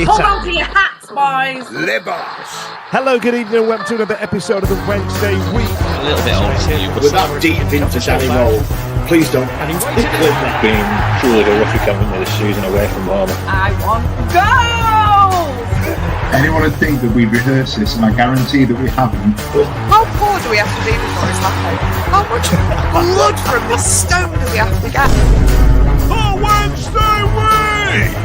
Hold on to your hats, boys. Hello, good evening, and welcome to another episode of the Wednesday Week. A little bit old to you, but With that deep into Danny Roll, please don't clip that. Been truly horrific having this season away from home. I want goals. Anyone would think that we rehearse this, and I guarantee that we haven't. How poor do we have to be before it's happening? How much blood from this stone do we have to get? For Wednesday Week!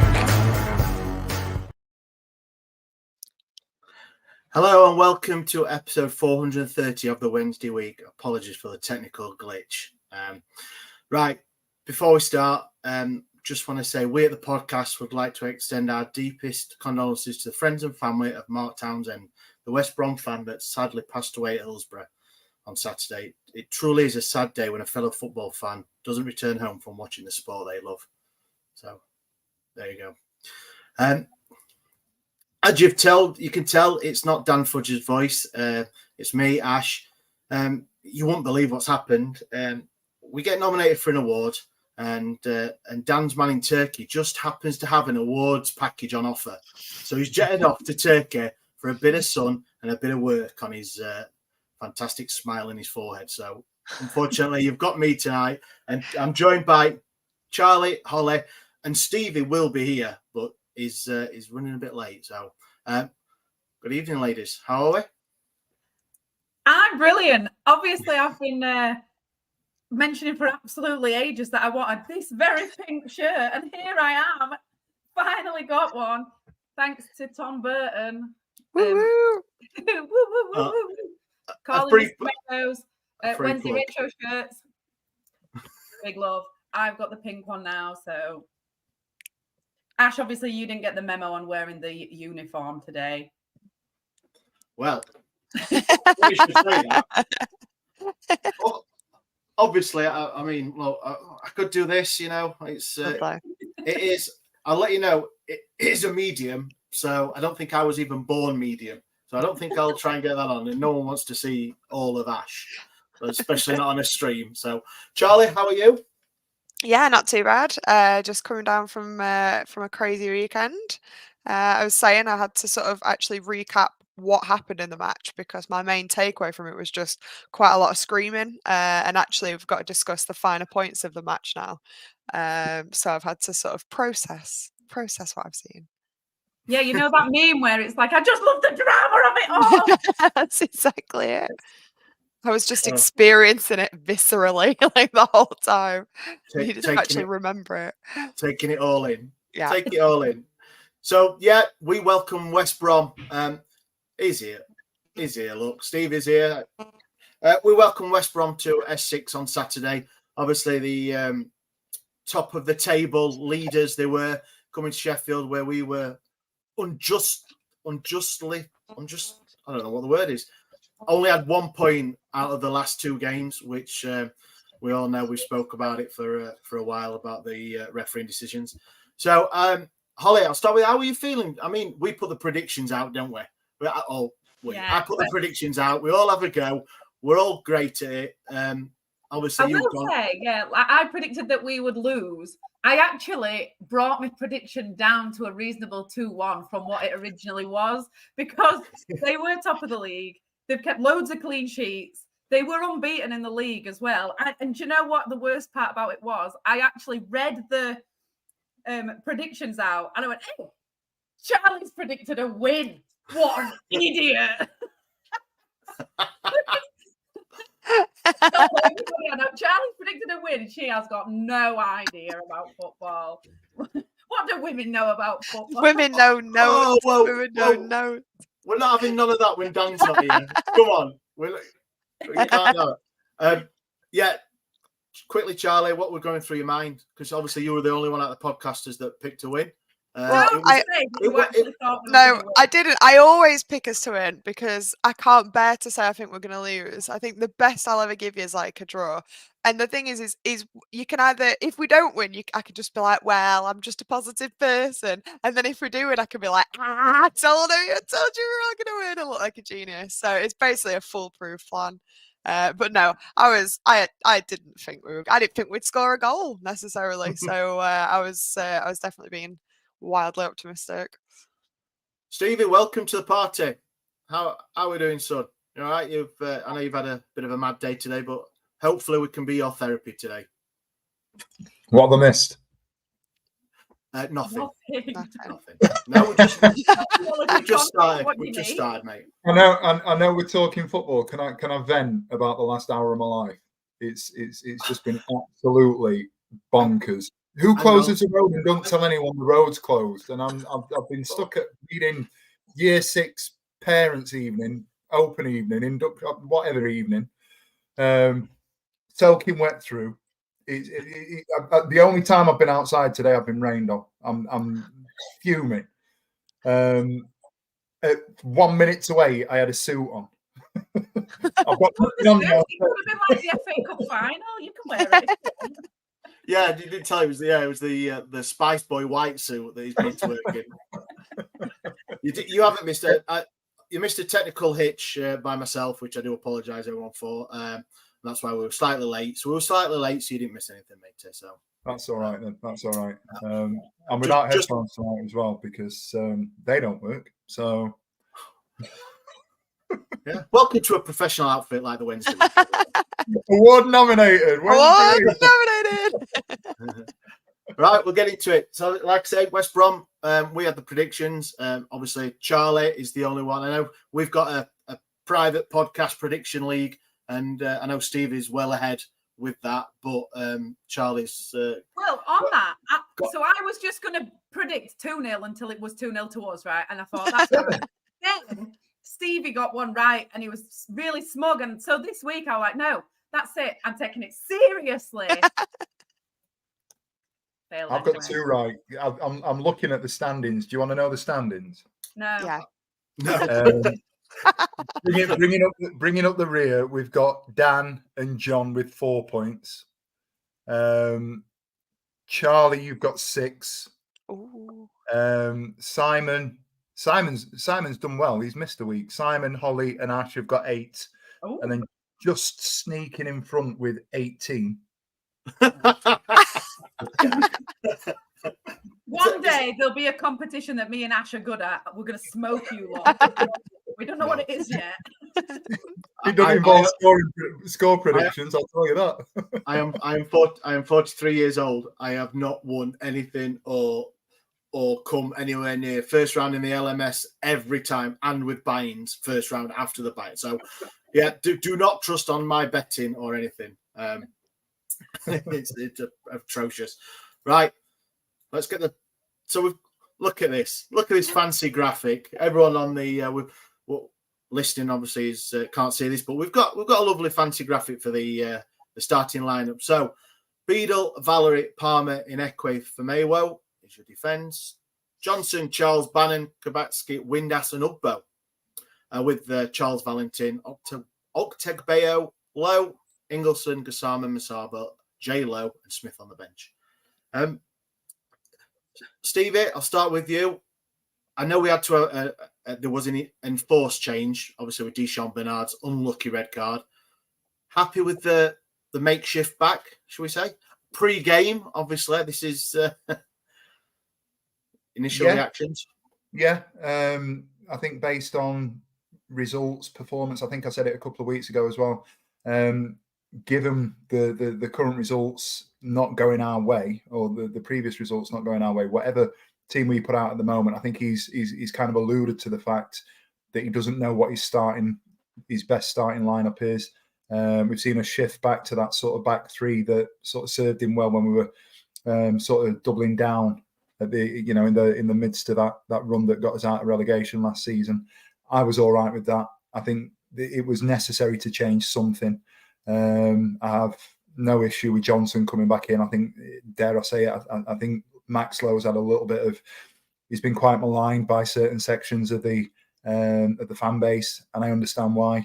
Hello and welcome to episode 430 of the Wednesday Week. Apologies for the technical glitch. Right, before we start, just want to say we at the podcast would like to extend our deepest condolences to the friends and family of Mark Townsend, the West Brom fan that sadly passed away at Hillsborough on Saturday. It truly is a sad day when a fellow football fan doesn't return home from watching the sport they love. So, there you go. As you can tell it's not Dan Fudge's voice. It's me, Ash. You won't believe what's happened. We get nominated for an award, and Dan's man in Turkey just happens to have an awards package on offer. So he's jetted off to Turkey for a bit of sun and a bit of work on his fantastic smile in his forehead. So unfortunately, you've got me tonight, and I'm joined by Charlie, Holly, and Stevie will be here, but is running a bit late. So good evening, ladies. How are we? I'm brilliant. Obviously, I've been mentioning for absolutely ages that I wanted this very pink shirt, and here I am. Finally got one, thanks to Tom Burton. Calling those Wednesday retro shirts. Big love. I've got the pink one now, so. Ash, obviously, you didn't get the memo on wearing the uniform today. Well, we should say that. Well, obviously, I mean, well, I could do this, you know. It is. I'll let you know. It is a medium, so I don't think I was even born medium. So I don't think I'll try and get that on. And no one wants to see all of Ash, especially not on a stream. So, Charlie, how are you? Yeah, not too bad. Just coming down from a crazy weekend. I was saying I had to sort of actually recap what happened in the match because my main takeaway from it was just quite a lot of screaming. And actually, we've got to discuss the finer points of the match now. So I've had to sort of process what I've seen. Yeah, you know that meme where it's like, I just love the drama of it all. That's exactly it. I was just experiencing it viscerally like the whole time. You just actually remember it. Taking it all in. Yeah. Take it all in. So, yeah, we welcome West Brom. He's here. Look, Steve is here. We welcome West Brom to S6 on Saturday. Obviously, the top of the table leaders, they were coming to Sheffield where we were unjustly, I don't know what the word is. Only had 1 point out of the last two games, which we all know. We spoke about it for a while about the refereeing decisions. So, Holly, I'll start with how are you feeling? I mean, we put the predictions out, don't we? I put the predictions out. We all have a go. We're all great at it. Obviously, I will say, I predicted that we would lose. I actually brought my prediction down to a reasonable 2-1 from what it originally was because they were top of the league. They've kept loads of clean sheets. They were unbeaten in the league as well. And do you know what the worst part about it was? I actually read the predictions out and I went, hey, Charlie's predicted a win. What an idiot. Charlie's predicted a win and she has got no idea about football. What do women know about football? Women know no. Women know no. We're not having none of that when Dan's not here. Come on. We can't know it. Yeah. Quickly, Charlie, what was going through your mind? Because obviously you were the only one out of the podcasters that picked a win. I didn't. I always pick us to win because I can't bear to say I think we're going to lose. I think the best I'll ever give you is like a draw. And the thing is you can either, if we don't win, I could just be like, well, I'm just a positive person. And then if we do win, I can be like, I told you we were all going to win. I look like a genius. So it's basically a foolproof plan. But no, I didn't think we'd score a goal necessarily. So I was definitely being wildly optimistic. Stevie, welcome to the party. How are we doing, son? You all right? I know you've had a bit of a mad day today, but hopefully we can be your therapy today. What have I missed? Nothing. Nothing. No, we've just started. We've just started, mate. I know. We're talking football. Can I vent about the last hour of my life? It's just been absolutely bonkers. Who closes the road and don't tell anyone the road's closed? And I've been stuck at reading Year 6 parents' evening, open evening, whatever evening, soaking wet through. The only time I've been outside today, I've been rained on. I'm fuming. 1 minute away, I had a suit on. I've got nothing on now. It could have been like the FA Cup final. You can wear it. Yeah, you did tell it was the Spice Boy white suit that he's been to work in. You haven't missed you missed a technical hitch by myself, which I do apologise everyone for. That's why we were slightly late. So you didn't miss anything, mate. So that's all right then. That's all right. And without headphones tonight as well because they don't work. So yeah, welcome to a professional outfit like the Wednesday. Award nominated. Right, we'll get into it. So, like I said, West Brom. We had the predictions. Obviously, Charlie is the only one. I know we've got a private podcast prediction league. And I know Steve is well ahead with that, but Charlie's... well, on that, so I was just going to predict 2-0 until it was 2-0 to us, right? And I thought, that's good. Then Stevie got one right, and he was really smug. And so this week, I was like, no, that's it. I'm taking it seriously. I've got 2 right. I'm looking at the standings. Do you want to know the standings? No. Yeah. No. Bringing up the rear, we've got Dan and John with 4 points. Charlie, you've got 6. Ooh. Simon's done well. He's missed a week. Simon, Holly, and Ash have got 8, Ooh. and then just sneaking in front with 18. One day there'll be a competition that me and Ash are good at. We're going to smoke you lot. We don't know what it is yet. It doesn't involve score predictions, I'll tell you that. I am 43 years old. I have not won anything or come anywhere near first round in the LMS every time, and with buy-ins first round after the buy. So, yeah, do not trust on my betting or anything. It's atrocious. Right, let's get look at this. Look at this fancy graphic. Everyone on the listening obviously can't see this, but we've got a lovely fancy graphic for the starting lineup. So Beadle, Valerie, Palmer, Inekwe, Famewo is your defence. Johnson, Charles, Bannan, Kabatsky, Windass, and Ugbo. With Charles Valentin, Oktegbeyo, Lowe, Ingleson, Gassama, Masaba, J. Lowe, and Smith on the bench. Stevie, I'll start with you. I know we had to. There was an enforced change, obviously with Deshaun Bernard's unlucky red card. Happy with the makeshift back, shall we say? Pre-game, obviously. This is initial reactions. Yeah, I think based on results, performance, I think I said it a couple of weeks ago as well. Given the current results not going our way, or the previous results not going our way, whatever team we put out at the moment, I think he's kind of alluded to the fact that he doesn't know what his best starting lineup is. We've seen a shift back to that sort of back 3 that sort of served him well when we were sort of doubling down at the in the midst of that run that got us out of relegation last season. I was all right with that. I think it was necessary to change something. I have no issue with Johnson coming back in. I think, dare I say it, I think Max Lowe's had a little bit of. He's been quite maligned by certain sections of the fan base, and I understand why.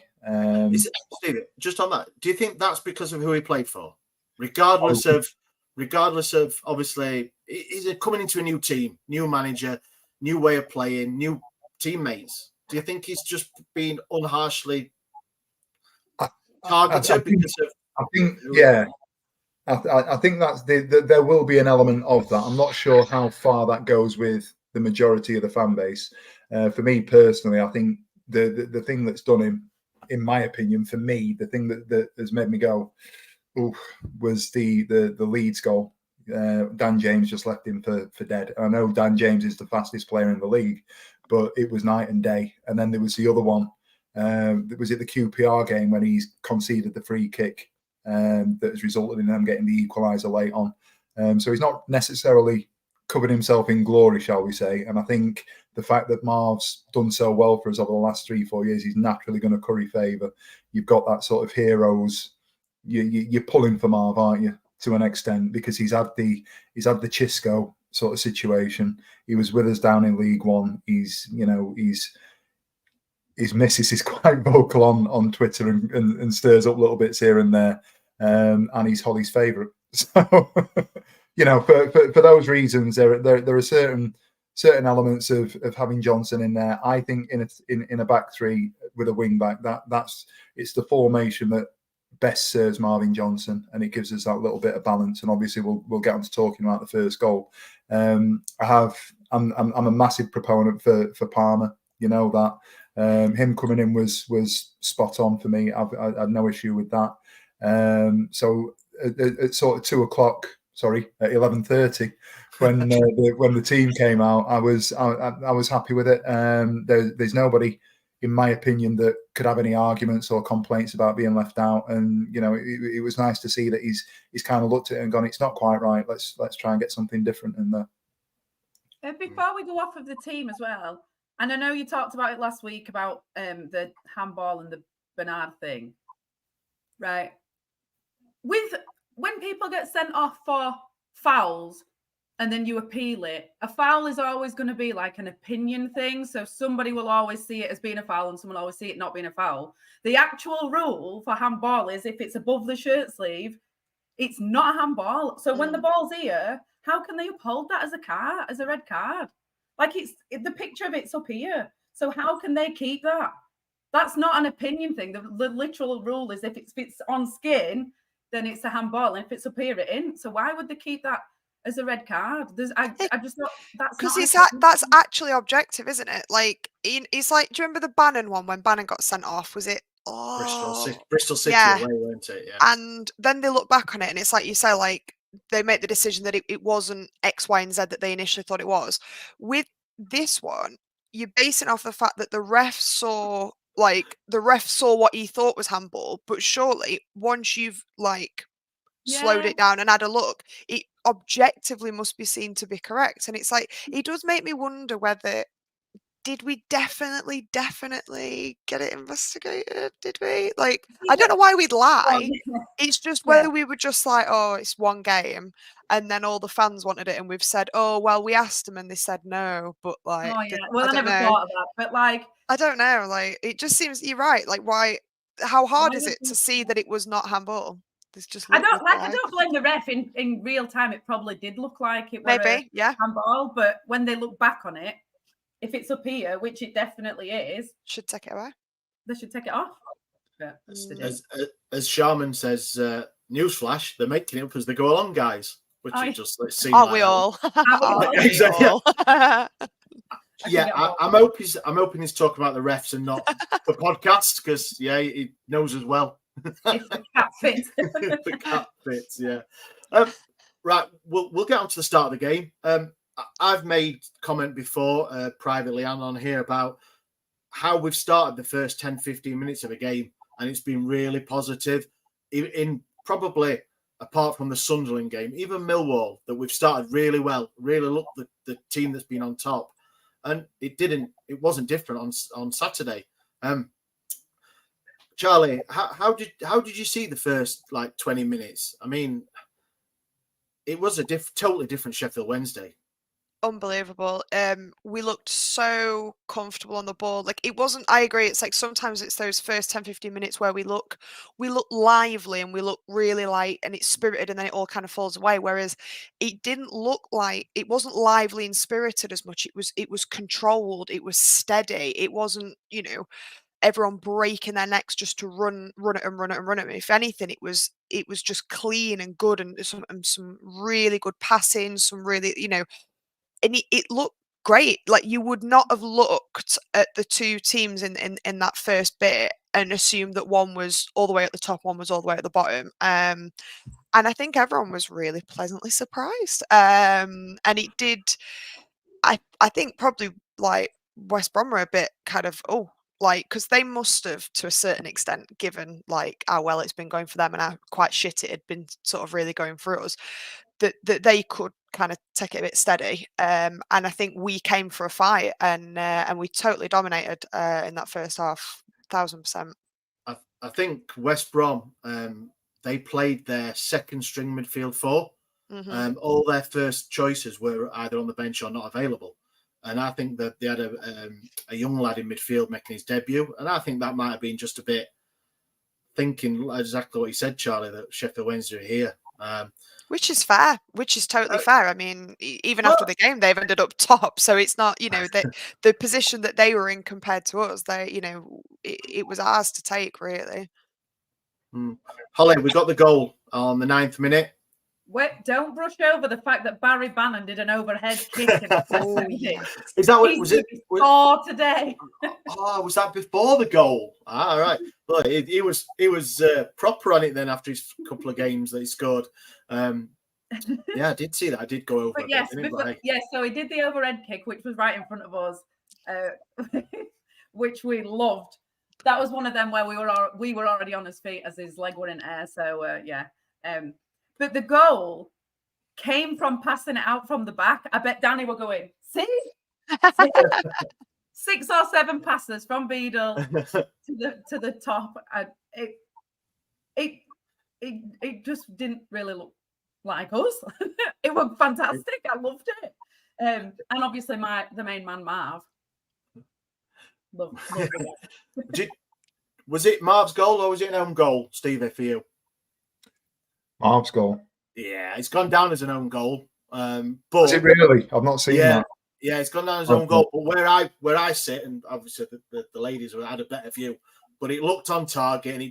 Steve, just on that, do you think that's because of who he played for, regardless of obviously he's coming into a new team, new manager, new way of playing, new teammates? Do you think he's just been unharshly targeted because of? I think, yeah. I think that's there will be an element of that. I'm not sure how far that goes with the majority of the fan base. For me personally, I think the thing that's done him, in my opinion, for me, the thing that has made me go, ooh, was the Leeds goal. Dan James just left him for dead. I know Dan James is the fastest player in the league, but it was night and day. And then there was the other one. Was it the QPR game when he's conceded the free kick that has resulted in them getting the equaliser late on? So he's not necessarily covered himself in glory, shall we say. And I think the fact that Marv's done so well for us over the last 3-4 years, he's naturally going to curry favour. You've got that sort of heroes. You're pulling for Marv, aren't you, to an extent, because he's had the Chisco sort of situation. He was with us down in League One. His missus is quite vocal on Twitter and stirs up little bits here and there, and he's Holly's favourite. So, for those reasons, there are certain elements of having Johnson in there. I think in a back three with a wing back, it's the formation that best serves Marvin Johnson, and it gives us that little bit of balance. And obviously, we'll get on to talking about the first goal. I'm a massive proponent for Palmer. You know that him coming in was spot on for me. I had no issue with that. So at sort of 2 o'clock, at 11:30, when the team came out, I was happy with it. There's nobody, in my opinion, that could have any arguments or complaints about being left out. And it was nice to see that he's kind of looked at it and gone, it's not quite right. Let's try and get something different in there. Before we go off of the team as well, and I know you talked about it last week about the handball and the Bannan thing, right? When people get sent off for fouls and then you appeal it, a foul is always going to be like an opinion thing. So somebody will always see it as being a foul and someone will always see it not being a foul. The actual rule for handball is if it's above the shirt sleeve, it's not a handball. So when the ball's here, how can they uphold that as a red card? Like the picture of it's up here. So how can they keep that? That's not an opinion thing. The literal rule is if it's on skin, then it's a handball. And if it's up here, it isn't. So why would they keep that as a red card? I just thought that's because that's actually objective, isn't it? Like it's like, do you remember the Bannan one when Bannan got sent off? Was it Bristol City yeah. away, weren't it? Yeah. And then they look back on it, and it's like you say, like they make the decision that it wasn't X, Y, and Z that they initially thought it was. With this one, you're basing it off the fact that the ref saw what he thought was handball, but surely once you've slowed it down and had a look, it objectively must be seen to be correct. And it's like, it does make me wonder whether did we definitely get it investigated? Did we? Like, I don't know why we'd lie. It's just whether we were just like, oh, it's one game, and then all the fans wanted it, and we've said, oh, well, we asked them and they said no, but like, well, I never thought of that, but like, I don't know, like, it just seems you're right. Like, why? How hard is it to see that it was not handball? I don't blame the ref. In real time, it probably did look like it was handball, but when they look back on it, if it's up here, which it definitely is, should take it away. They should take it off. Yeah, as Sharman says, newsflash, they're making it up as they go along, guys. Which is just seems aren't we all? Exactly. Yeah, I'm hoping he's talking about the refs and not the podcast, because he knows as well. If the cat fits. The cat fits, yeah. Right, we'll get on to the start of the game. I've made comment before, privately and on here, about how we've started the first 10-15 minutes of a game, and it's been really positive. In probably, apart from the Sunderland game, even Millwall, that we've started really well, really looked the team that's been on top. And it wasn't different on Saturday. Charlie, how did you see the first 20 minutes? I mean, it was a totally different Sheffield Wednesday. Unbelievable. We looked so comfortable on the ball. Like, it wasn't, I agree, it's like sometimes it's those first 10-15 minutes where we look lively and we look really light and it's spirited, and then it all kind of falls away. Whereas it didn't look like, it wasn't lively and spirited as much. It was controlled, it was steady. It wasn't, everyone breaking their necks just to run it. If anything, it was just clean and good, and some really good passing, some really, and it looked great. Like, you would not have looked at the two teams in that first bit and assumed that one was all the way at the top, one was all the way at the bottom. And I think everyone was really pleasantly surprised. And it did, I think probably like West Brom were a bit kind of, because they must have, to a certain extent, given like how well it's been going for them and how quite shit it had been sort of really going for us, that they could kind of take it a bit steady. And I think we came for a fight, and we totally dominated in that first half, 1000%. I think West Brom, they played their second string midfield four. All their first choices were either on the bench or not available. And I think that they had a young lad in midfield making his debut. And I think that might have been just a bit thinking exactly what you said, Charlie, that Sheffield Wednesday are here. Which is fair, which is totally fair. I mean, even after the game, they've ended up top. So it's not, the position that they were in compared to us, it was ours to take, really. Holly, we got the goal on the 9th minute. Wait, don't brush over the fact that Barry Bannan did an overhead kick. Is that what was it? For today. Was that before the goal? All right. Well, he was proper on it then after his couple of games that he scored. Yeah, I did see that. I did go over. But yes, so he did the overhead kick, which was right in front of us, which we loved. That was one of them where we were already on his feet as his leg were in air. So yeah. But the goal came from passing it out from the back. I bet Danny will go in. See? 6 or 7 passes from Beadle to the top. And it just didn't really look like us. It was fantastic. I loved it. And obviously the main man, Marv. Loved it. Was it Marv's goal or was it an own goal, Stevie, for you? Marv's goal. Yeah, it's gone down as an own goal. But is it really? I've not seen that. Yeah, it's gone down as own goal. But where I sit, and obviously the ladies had a better view, but it looked on target, and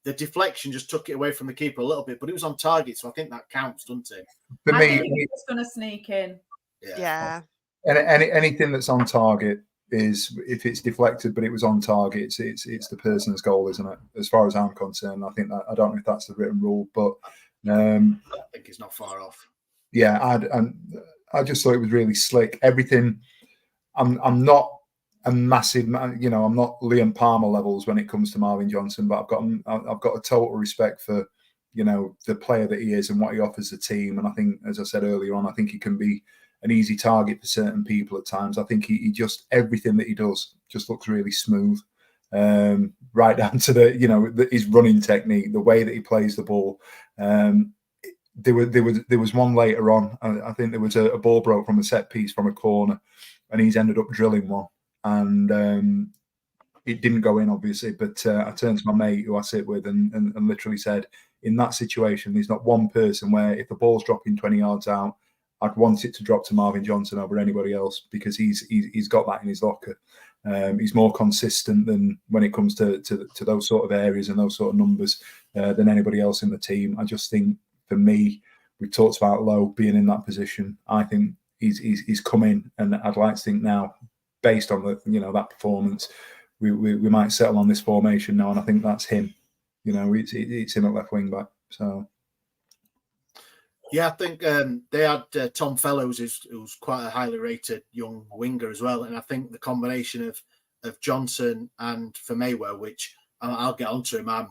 the deflection just took it away from the keeper a little bit, but it was on target, so I think that counts, doesn't it? For me, he was going to sneak in. Yeah. Anything that's on target is, if it's deflected but it was on target, it's the person's goal, isn't it? As far as I'm concerned, I think that, I don't know if that's the written rule, but I think it's not far off. Yeah, I just thought it was really slick. Everything. I'm not a massive, I'm not Liam Palmer levels when it comes to Marvin Johnson, but I've got a total respect for the player that he is and what he offers the team. And I think, as I said earlier on, I think he can be an easy target for certain people at times. I think he just, everything that he does just looks really smooth, right down to his running technique, the way that he plays the ball. There was one later on. I think there was a ball broke from a set piece from a corner, and he's ended up drilling one, and it didn't go in, obviously. But I turned to my mate who I sit with and literally said, in that situation, there's not one person where if the ball's dropping 20 yards out, I'd want it to drop to Marvin Johnson over anybody else, because he's got that in his locker. He's more consistent than when it comes to those sort of areas and those sort of numbers than anybody else in the team. I just think, for me, we talked about Lowe being in that position. I think he's come in, and I'd like to think now, based on that performance, we might settle on this formation now, and I think that's him. It's him at left wing back. So. Yeah, I think they had Tom Fellows, who's quite a highly rated young winger as well. And I think the combination of Johnson and Famewo, which I'll get onto him, I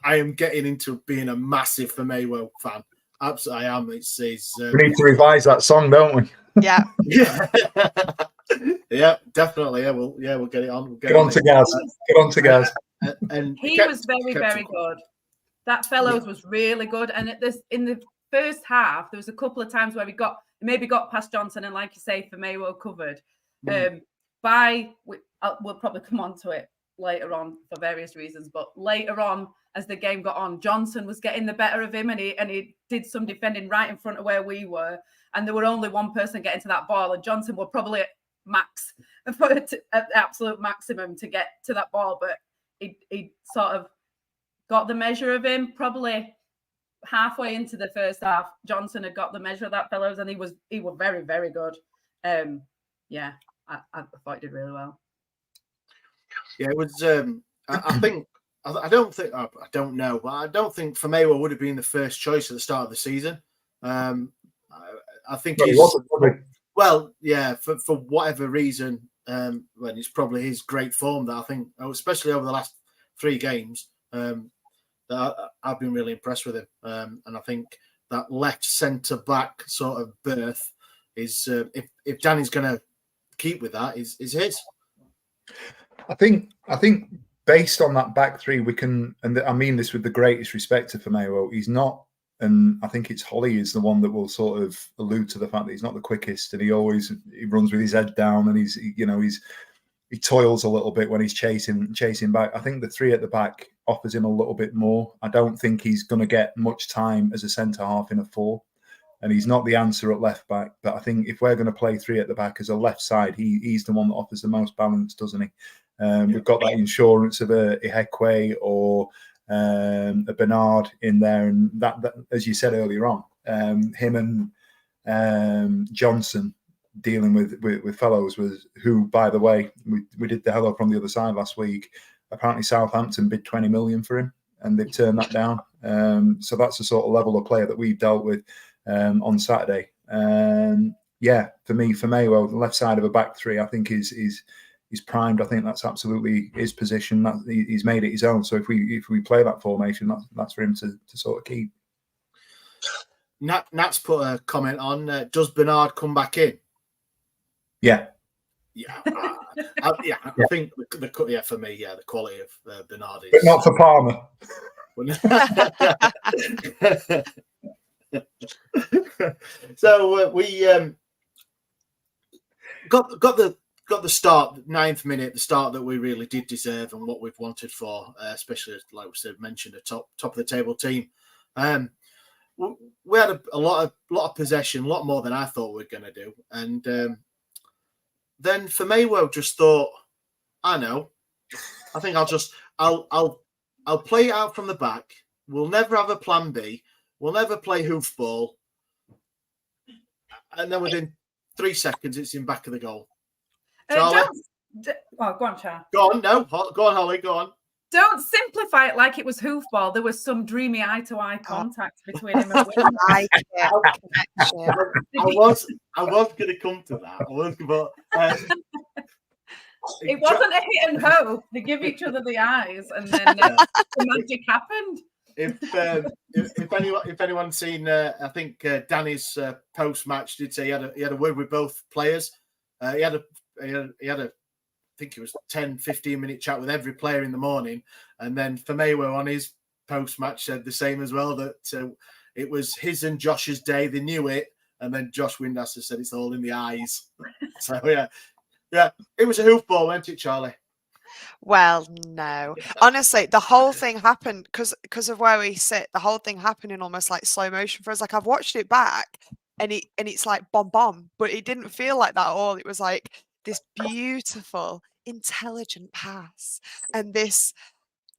am getting into being a massive Famewo fan. Absolutely, I am. We need to revise that song, don't we? Yeah. Yeah, definitely. Yeah, we'll get it on. Get on to Gaz. Get on to Gaz. And he was very, very good. That Fellows was really good. And in the first half, there was a couple of times where we maybe got past Johnson, and like you say, Famewo covered. We'll probably come on to it later on for various reasons, but later on, as the game got on, Johnson was getting the better of him, and he did some defending right in front of where we were, and there were only one person getting to that ball, and Johnson were probably at the absolute maximum to get to that ball, but he sort of got the measure of him. Probably halfway into the first half, Johnson had got the measure of that Fellows, and he was very, very good. yeah, I thought he did really well. Yeah, it was. I think. I don't think. I don't know, but I don't think Famewa would have been the first choice at the start of the season. I think Well, he he's. wasn't, was he? Well, yeah, for whatever reason, when it's probably his great form that I think, especially over the last 3 games, that I've been really impressed with him. And I think that left centre back sort of berth is, if Danny's going to keep with that, is his. I think based on that back three, we can, and I mean this with the greatest respect to Famewa, he's not. And I think it's Holly is the one that will sort of allude to the fact that he's not the quickest, and he runs with his head down, and he toils a little bit when he's chasing back. I think the 3 at the back offers him a little bit more. I don't think he's going to get much time as a centre half in a 4, and he's not the answer at left back. But I think if we're going to play 3 at the back as a left side, he's the one that offers the most balance, doesn't he? We've got that insurance of a Ihekwe or a Bernard in there, and that as you said earlier on, him and Johnson dealing with fellows was who, by the way, we did the hello from the other side last week. Apparently Southampton bid 20 million for him, and they've turned that down. So that's the sort of level of player that we've dealt with on Saturday. Yeah, for me, well, the left side of a back 3, I think he's primed. I think that's absolutely his position. That he's made it his own. So if we play that formation, that's for him to sort of keep. Nat's put a comment on. Does Bernard come back in? Yeah. Yeah. I think for me, the quality of Bernard is. But not for Palmer. So we got the start, 9th minute, the start that we really did deserve and what we've wanted for, especially like we said, mentioned a top of the table team. We had a lot of possession, a lot more than I thought we were going to do, and then Famewa just thought, I know, I think I'll play it out from the back. We'll never have a plan B. We'll never play hoofball, and then within 3 seconds, it's in back of the goal. Go on, Char. Go on, Holly, go on. Don't simplify it like it was hoofball. There was some dreamy eye-to-eye contact between him and Windass. I was going to come to that. It wasn't a hit and hope. They give each other the eyes, and then the magic happened. If anyone's seen, I think Danny's post-match did say he had a word with both players. He had a I think it was 10-15 minute chat with every player in the morning, and then Famewa on his post-match said the same as well, that it was his and Josh's day. They knew it, and then Josh Windass has said it's all in the eyes. So yeah, it was a hoofball, wasn't it, Charlie? Well, no. Honestly, the whole thing happened because of where we sit. The whole thing happened in almost like slow motion for us. Like I've watched it back, and it's like bomb, but it didn't feel like that at all. It was like this beautiful, intelligent pass, and this.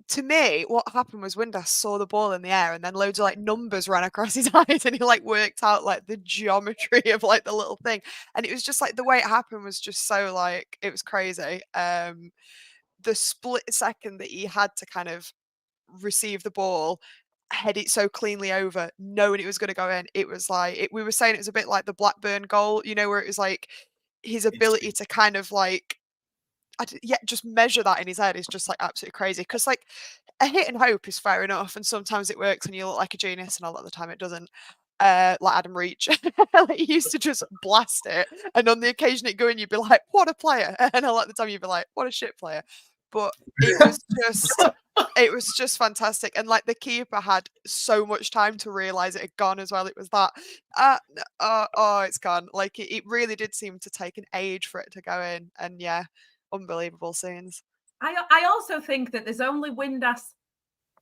To me, what happened was Windass saw the ball in the air, and then loads of like numbers ran across his eyes, and he like worked out like the geometry of like the little thing, and it was just like the way it happened was just so like it was crazy. The split second that he had to kind of receive the ball, head it so cleanly over, knowing it was going to go in, it was like we were saying it was a bit like the Blackburn goal, you know, where it was like his ability to kind of like. Just measure that in his head is just like absolutely crazy. Because like a hit and hope is fair enough, and sometimes it works and you look like a genius, and a lot of the time it doesn't. Like Adam Reach, like he used to just blast it, and on the occasion it go in, you'd be like, "What a player!" And a lot of the time you'd be like, "What a shit player." But it was just fantastic, and like the keeper had so much time to realise it had gone as well. It was that, it's gone. Like it really did seem to take an age for it to go in, and yeah. Unbelievable scenes. I also think that there's only Windass,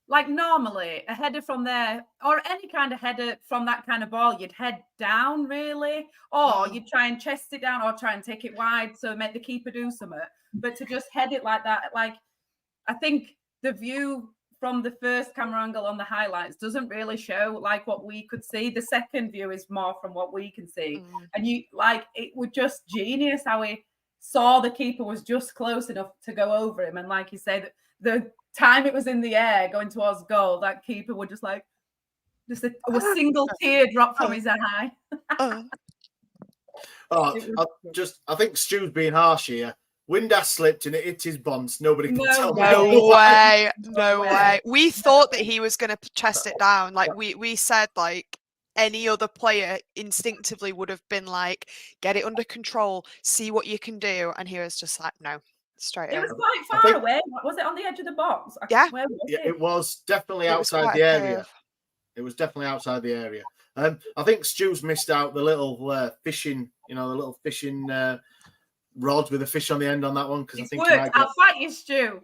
like normally a header from there or any kind of header from that kind of ball, you'd head down really, or you'd try and chest it down or try and take it wide so make the keeper do something. But to just head it like that, like I think the view from the first camera angle on the highlights doesn't really show like what we could see. The second view is more from what we can see. And you like it was just genius how he saw the keeper was just close enough to go over him. And like you said, the time it was in the air going towards goal, that keeper would just like a single tear drop from his eye. I think Stu's being harsh here. Windass slipped and it hit his bonds. Nobody can tell me. No way. We thought that he was going to chest it down. Like we said, like any other player instinctively would have been like, get it under control, see what you can do. And he was just like, no, straight It in. was quite far away. Was it on the edge of the box? Yeah. Where was it? It was definitely outside the area. It was definitely outside the area. I think Stu's missed out the little fishing, the little fishing rod with a fish on the end on that one. Because I think I'll fight you, Stu.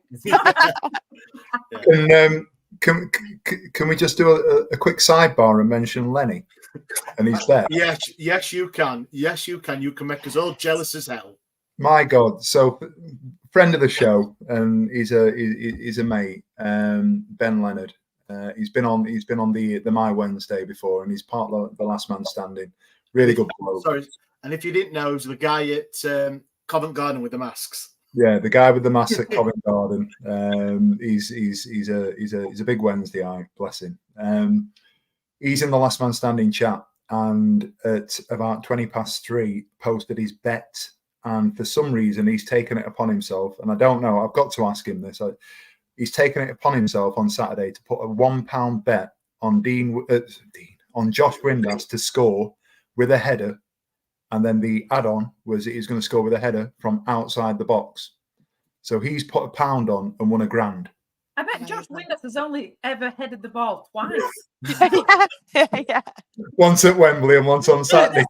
Can we just do a quick sidebar and mention Lenny and his bet? Yes, you can. Yes, you can. You can make us all jealous as hell. My God! So, friend of the show, and he's a mate, Ben Leonard. He's been on the My Wednesday before, and he's part of the Last Man Standing. Really good bloke. Sorry, and if you didn't know, he's the guy at Covent Garden with the masks. Yeah, the guy with the mask at Covent Garden. He's a big Wednesday eye, bless him. He's in the Last Man Standing chat, and at about 3:20 posted his bet, and for some reason he's taken it upon himself, and I don't know. I've got to ask him this. He's taken it upon himself on Saturday to put a £1 bet on on Josh Windass to score with a header. And then the add-on was that he's going to score with a header from outside the box. So he's put £1 on and won £1,000. I bet Josh Windass has only ever headed the ball twice. Yeah. Once at Wembley and once on Saturday.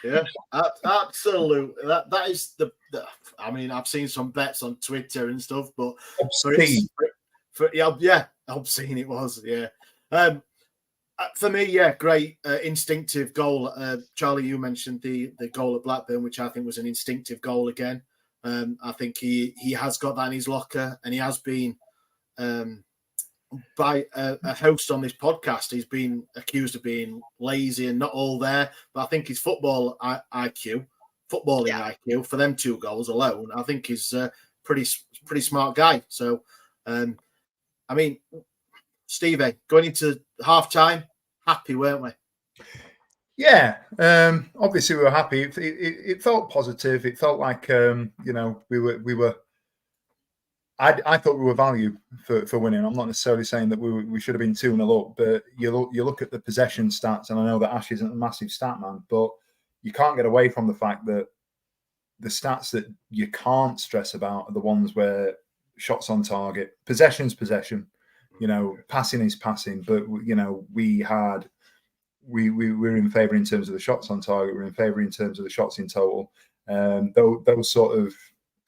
Yeah, absolutely. That is the. I mean, I've seen some bets on Twitter and stuff, but obscene it was. Yeah. For me, great instinctive goal. Charlie, you mentioned the goal at Blackburn, which I think was an instinctive goal again. I think he has got that in his locker, and he has been by a host on this podcast. He's been accused of being lazy and not all there, but I think his footballing IQ for them 2 goals alone, I think he's a pretty smart guy. So, I mean, Stevie, going into half time, happy, weren't we? Yeah, obviously we were happy. It felt positive. It felt like we were. I thought we were value for winning. I'm not necessarily saying that we should have been 2-0 up, but you look at the possession stats, and I know that Ash isn't a massive stat man, but you can't get away from the fact that the stats that you can't stress about are the ones where shots on target, possession, passing is passing, but we were in favour in terms of the shots on target. We're in favour in terms of the shots in total. Those sort of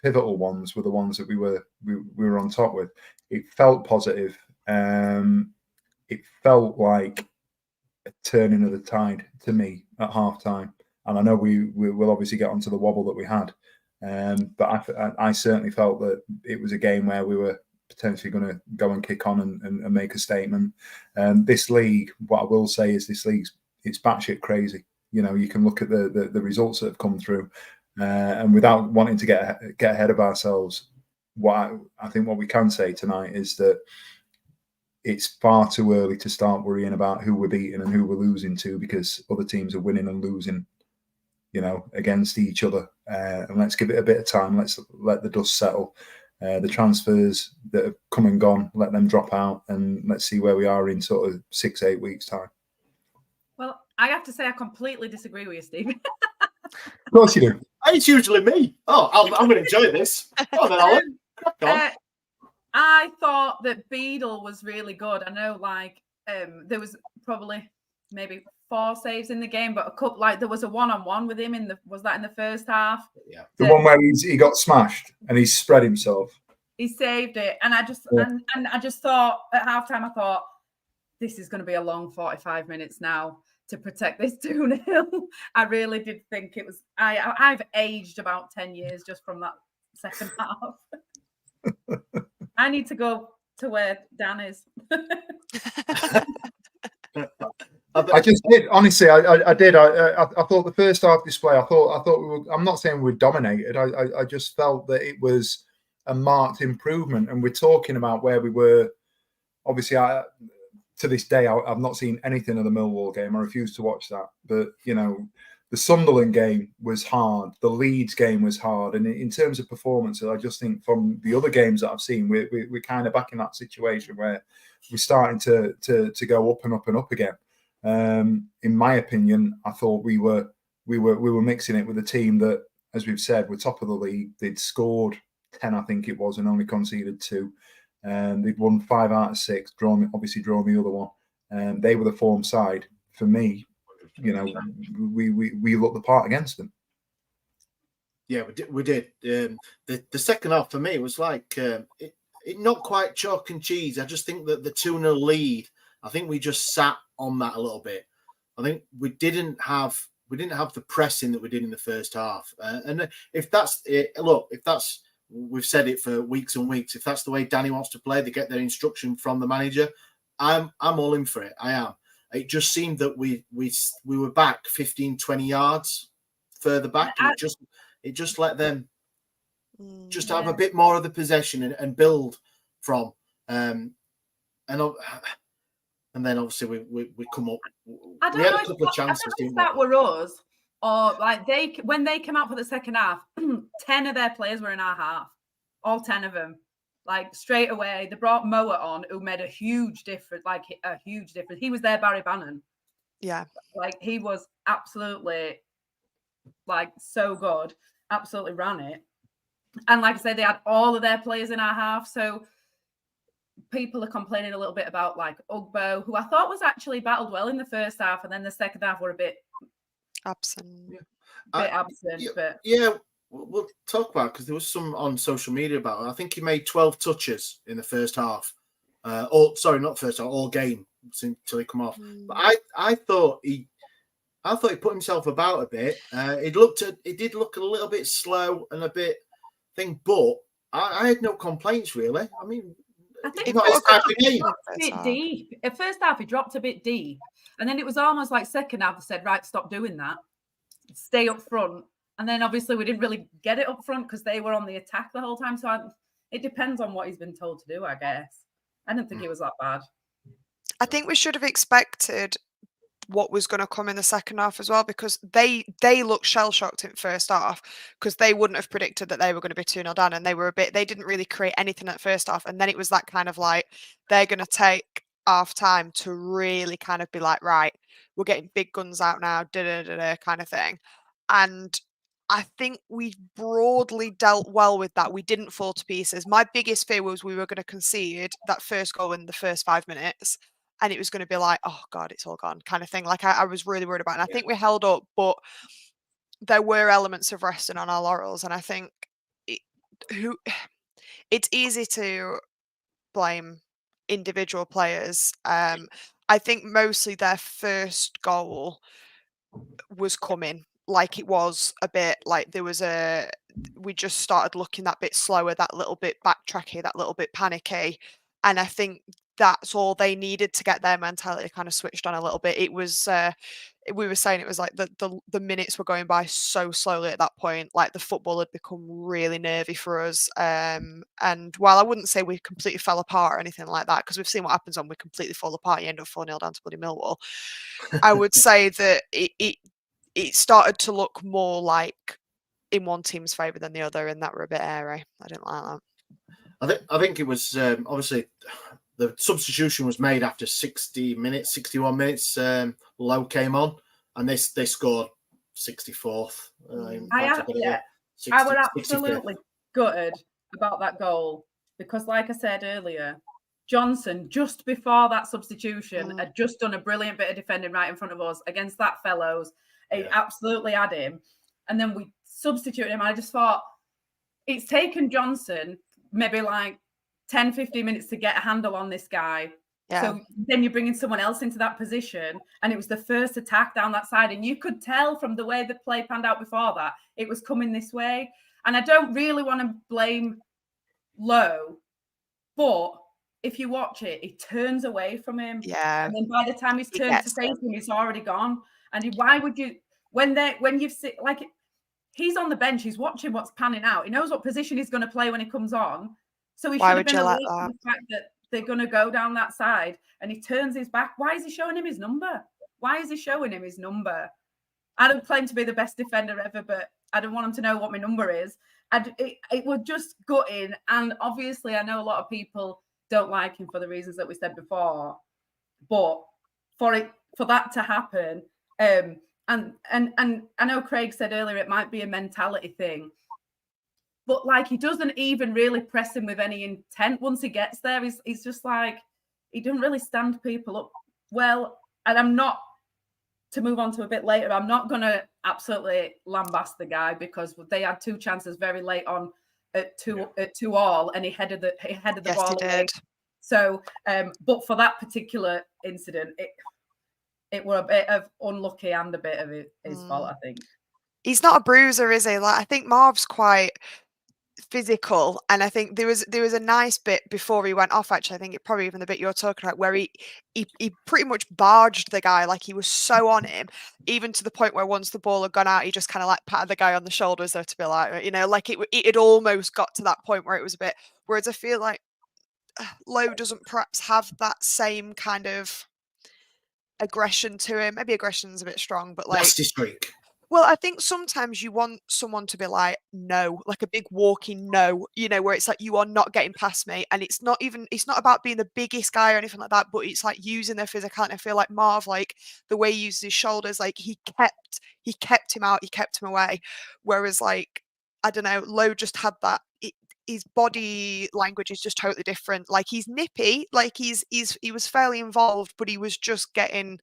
pivotal ones were the ones that we were on top with. It felt positive. It felt like a turning of the tide to me at half time. And I know we will obviously get onto the wobble that we had. But I certainly felt that it was a game where we were potentially going to go and kick on and make a statement. This league, what I will say is it's batshit crazy. You can look at the results that have come through. And without wanting to get ahead of ourselves, I think what we can say tonight is that it's far too early to start worrying about who we're beating and who we're losing to, because other teams are winning and losing, against each other. And let's give it a bit of time. Let's let the dust settle. The transfers that have come and gone, let them drop out, and let's see where we are in sort of 6-8 weeks' time. Well, I have to say I completely disagree with you, Steve. Of course you do. It's usually me. Oh, I'm going to enjoy this. Oh, then Alan. I thought that Beadle was really good. I know, there was probably maybe 4 saves in the game, but a couple, there was a 1-on-1 with him was that in the first half? Yeah, the one where he got smashed and he spread himself. He saved it, and I just I just thought at halftime, I thought this is going to be a long 45 minutes now to protect this 2-0. I really did think it was. I've aged about 10 years just from that second half. I need to go to where Dan is. I just did. Honestly, I did. I thought the first half display. I thought we were. I'm not saying we were dominated. I just felt that it was a marked improvement, and we're talking about where we were. Obviously, to this day, I've not seen anything of the Millwall game. I refuse to watch that. But the Sunderland game was hard. The Leeds game was hard. And in terms of performances, I just think from the other games that I've seen, we're kind of back in that situation where we're starting to go up and up and up again. In my opinion, I thought we were mixing it with a team that, as we've said, were top of the league. They'd scored 10, I think it was, and only conceded 2. They'd won 5 out of 6, drawn the other one. They were the form side. For me, we looked the part against them. Yeah, we did. The second half for me was like it not quite chalk and cheese. I just think that the 2-0 lead, I think we just sat on that a little bit. I think we didn't have the pressing that we did in the first half. And if that's it, look, if that's, we've said it for weeks and weeks, if that's the way Danny wants to play, they get their instruction from the manager. I'm all in for it. I am. It just seemed that we were back 15, 20 yards further back, and it just let them just have a bit more of the possession and build from. And then obviously we come up. We had a couple of chances. I don't know if that were us, or like when they came out for the second half, 10 of their players were in our half, all 10 of them. Like straight away, they brought Moa on, who made a huge difference. Like a huge difference. He was their Barry Bannan. Yeah, like he was absolutely like so good. Absolutely ran it. And like I said, they had all of their players in our half. So people are complaining a little bit about like Ugbo, who I thought was actually battled well in the first half, and then the second half were a bit absent. Yeah, we'll talk about it because there was some on social media about it. I think he made 12 touches in the first half. Not first half, all game until he come off. But I thought he put himself about a bit. It did look a little bit slow and a bit thing, but I had no complaints really. I mean, I think it's not his type of game. A bit deep. At first half, he dropped a bit deep, and then it was almost like second half. I said, "Right, stop doing that. Stay up front." And then obviously we didn't really get it up front because they were on the attack the whole time. So it depends on what he's been told to do, I guess. I didn't think it was that bad. I think we should have expected what was going to come in the second half as well, because they looked shell-shocked in first half because they wouldn't have predicted that they were going to be 2-0 down, and they didn't really create anything at first half, and then it was that kind of like they're going to take half time to really kind of be like, right, we're getting big guns out now, kind of thing. And I think we broadly dealt well with that. We didn't fall to pieces. My biggest fear was we were going to concede that first goal in the first 5 minutes, and it was going to be like, oh God, it's all gone kind of thing. Like I was really worried about it. And I think we held up, but there were elements of resting on our laurels. And I think it's easy to blame individual players. I think mostly their first goal was coming. Like it was a bit like we just started looking that bit slower, that little bit backtracky, that little bit panicky. And I think that's all they needed to get their mentality kind of switched on a little bit. It was, we were saying it was like the minutes were going by so slowly at that point. Like the football had become really nervy for us. And while I wouldn't say we completely fell apart or anything like that, because we've seen what happens when we completely fall apart, you end up 4-0 down to bloody Millwall. I would say that it started to look more like in one team's favour than the other, and that were a bit airy. I didn't like that. I think it was obviously the substitution was made after 61 minutes. Lowe came on, and they scored 64th. I was absolutely gutted about that goal because, like I said earlier, Johnson, just before that substitution, had just done a brilliant bit of defending right in front of us against that fellows. He absolutely had him. And then we substituted him. I just thought it's taken Johnson maybe like 10, 15 minutes to get a handle on this guy. Yeah. So then you're bringing someone else into that position. And it was the first attack down that side. And you could tell from the way the play panned out before that, it was coming this way. And I don't really want to blame Lowe, but if you watch it, he turns away from him. Yeah. And then by the time he's He turned to gets face it. him, he's already gone. And why would you, when you've seen, like, he's on the bench, he's watching what's panning out. He knows what position he's going to play when he comes on. So he Why should have would been you let aware that? of the fact that they're going to go down that side. And he turns his back. Why is he showing him his number? Why is he showing him his number? I don't claim to be the best defender ever, but I don't want him to know what my number is. It was just gutting. And obviously, I know a lot of people don't like him for the reasons that we said before. But for that to happen, and I know Craig said earlier it might be a mentality thing. But like, he doesn't even really press him with any intent. Once he gets there, he's just like, he doesn't really stand people up well. And I'm not, to move on to a bit later, I'm not going to absolutely lambast the guy, because they had 2 chances very late on at 2-2, and he headed the Yes, ball he away. did. So, but for that particular incident, it were a bit of unlucky and a bit of his fault, I think. He's not a bruiser, is he? Like, I think Marv's quite physical, and I think there was a nice bit before he went off, actually. I think it probably even the bit you're talking about, where he pretty much barged the guy, like he was so on him, even to the point where once the ball had gone out, he just kind of like patted the guy on the shoulder as though to be like, you know, like it had almost got to that point where it was a bit, whereas I feel like Lowe doesn't perhaps have that same kind of aggression to him. Maybe aggression's a bit strong, but like, Nasty streak. well, I think sometimes you want someone to be like, no, like a big walking no, you know, where it's like, you are not getting past me. And it's not about being the biggest guy or anything like that, but it's like using their physicality. I feel like Marv, like the way he uses his shoulders, like he kept him out, he kept him away. Whereas like, I don't know, Lowe just had that. His body language is just totally different. Like, he's nippy, like he was fairly involved, but he was getting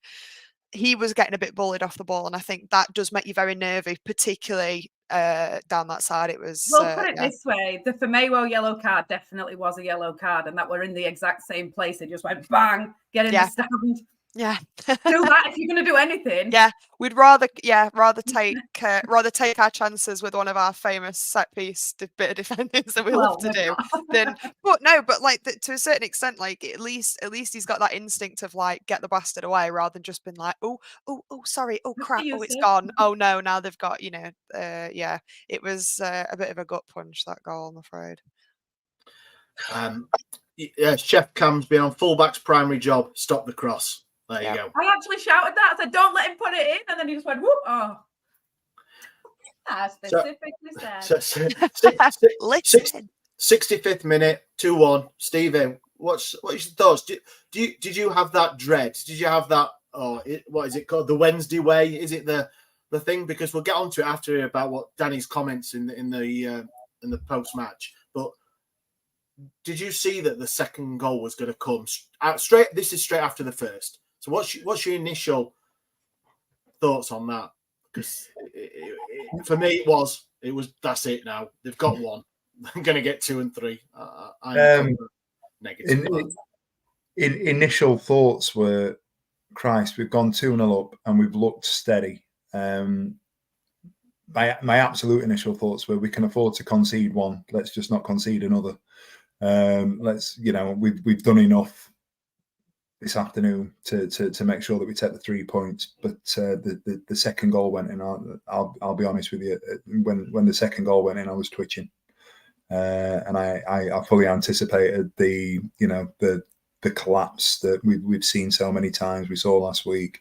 a bit bullied off the ball, and I think that does make you very nervy, particularly down that side. It was. Well, put it this way: the Famewo yellow card definitely was a yellow card, and that we're in the exact same place. It just went bang, get in the stand. Yeah. Do that if you're going to do anything. Yeah, we'd rather take our chances with one of our famous set piece bit of defending that we love to do than. But like to a certain extent, like at least he's got that instinct of like, get the bastard away, rather than just being like, oh sorry, oh crap, oh it's gone, oh no, now they've got, you know, it was a bit of a gut punch, that goal, I'm afraid. Chef Cam's been on fullback's primary job, stop the cross. There you go. I actually shouted that. I said, don't let him put it in. And then he just went, whoop. Oh. I specifically said. 65th minute, 2-1. Stephen, what's your thoughts? Did you have that dread? Did you have that, what is it called? The Wednesday way? Is it the thing? Because we'll get onto it after about what Danny's comments in the post-match. But did you see that the second goal was going to come straight? This is straight after the first. So what's your initial thoughts on that? Because for me, it was that's it now. They've got one. I'm going to get 2 and 3. I'm negative. Initial thoughts were, Christ, we've gone 2-0 up and we've looked steady. My absolute initial thoughts were, we can afford to concede one. Let's just not concede another. We've done enough this afternoon to make sure that we take the 3 points. But the second goal went in. I'll be honest with you. When the second goal went in, I was twitching, and I fully anticipated the collapse that we've seen so many times. We saw last week.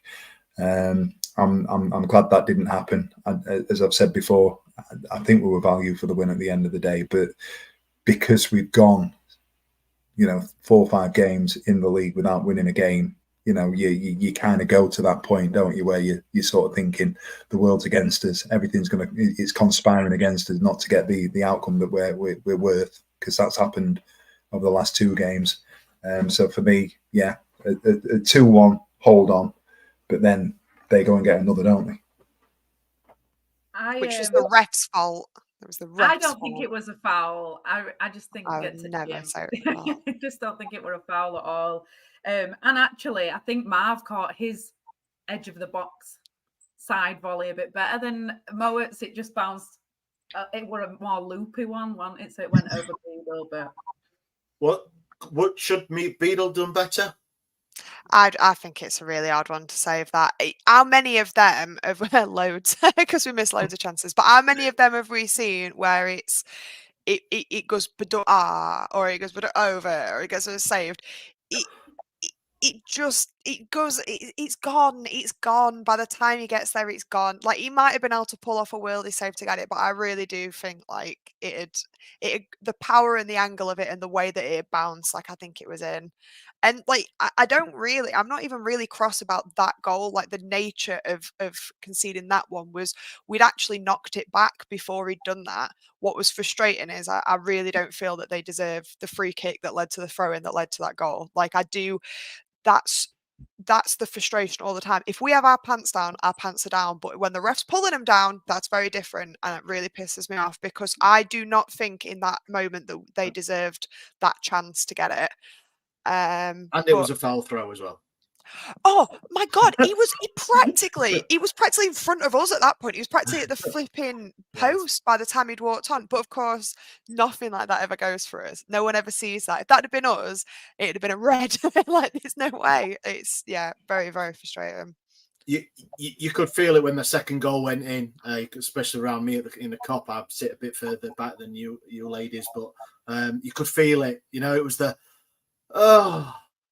I'm glad that didn't happen. As I've said before, I think we were value for the win at the end of the day. But because we've gone 4 or 5 games in the league without winning a game, you kind of go to that point, don't you, where you're sort of thinking the world's against us, it's conspiring against us not to get the outcome that we're worth, because that's happened over the last 2 games. So for me, a 2-1, hold on, but then they go and get another, don't they? Which was the ref's fault. It was the ref's I don't think it was a foul. I just think I just don't think it were a foul at all. And actually, I think Marv caught his edge of the box side volley a bit better than Mowatt's. It just bounced. It were a more loopy one, wasn't it? So it went over the little bit. Should Beadle done better? I think it's a really hard one to say of that. How many of them have loads because we miss loads of chances, but how many of them have we seen where it goes or it goes over or it gets saved? It's gone by the time he gets there. It's gone. Like, he might have been able to pull off a worldly save to get it, but I really do think like the power and the angle of it and the way that it bounced, like, I think it was in. And like, I'm not even really cross about that goal. Like, the nature of conceding that one was we'd actually knocked it back before he'd done that. What was frustrating is I really don't feel that they deserve the free kick that led to the throw in that led to that goal. Like, I do. That's the frustration all the time. If we have our pants down, our pants are down. But when the ref's pulling them down, that's very different. And it really pisses me off because I do not think in that moment that they deserved that chance to get it. And it was a foul throw as well. Oh my God, he was practically in front of us at that point. He was practically at the flipping post by the time he'd walked on. But of course, nothing like that ever goes for us. No one ever sees that. If that had been us, it'd have been a red. Like, there's no way. It's very, very frustrating. You could feel it when the second goal went in, especially around me in the cop. I sit a bit further back than you ladies, but you could feel it. You know, it was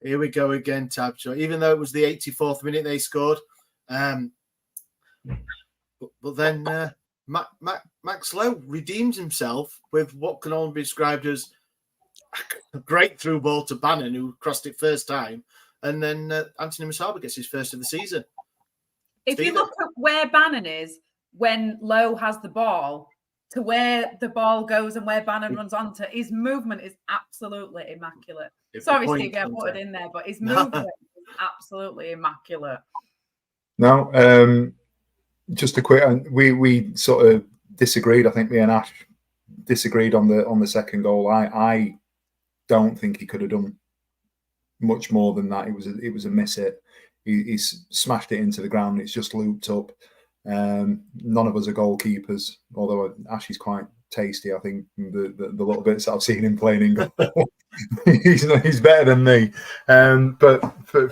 here we go again, Tab. Even though it was the 84th minute they scored, but then Max Lowe redeems himself with what can only be described as a great through ball to Bannan, who crossed it first time, and then Anthony Musaba gets his first of the season. If you look at where Bannan is when Lowe has the ball to where the ball goes and where Bannan runs onto, his movement is absolutely immaculate. Sorry, Steve, I put it in there, but his movement is absolutely immaculate. No, just a quick. We sort of disagreed. I think me and Ash disagreed on the second goal. I don't think he could have done much more than that. It was a miss hit. He smashed it into the ground. It's just looped up. None of us are goalkeepers, although Ash is quite tasty. I think the little bits that I've seen him playing in goal, he's better than me. But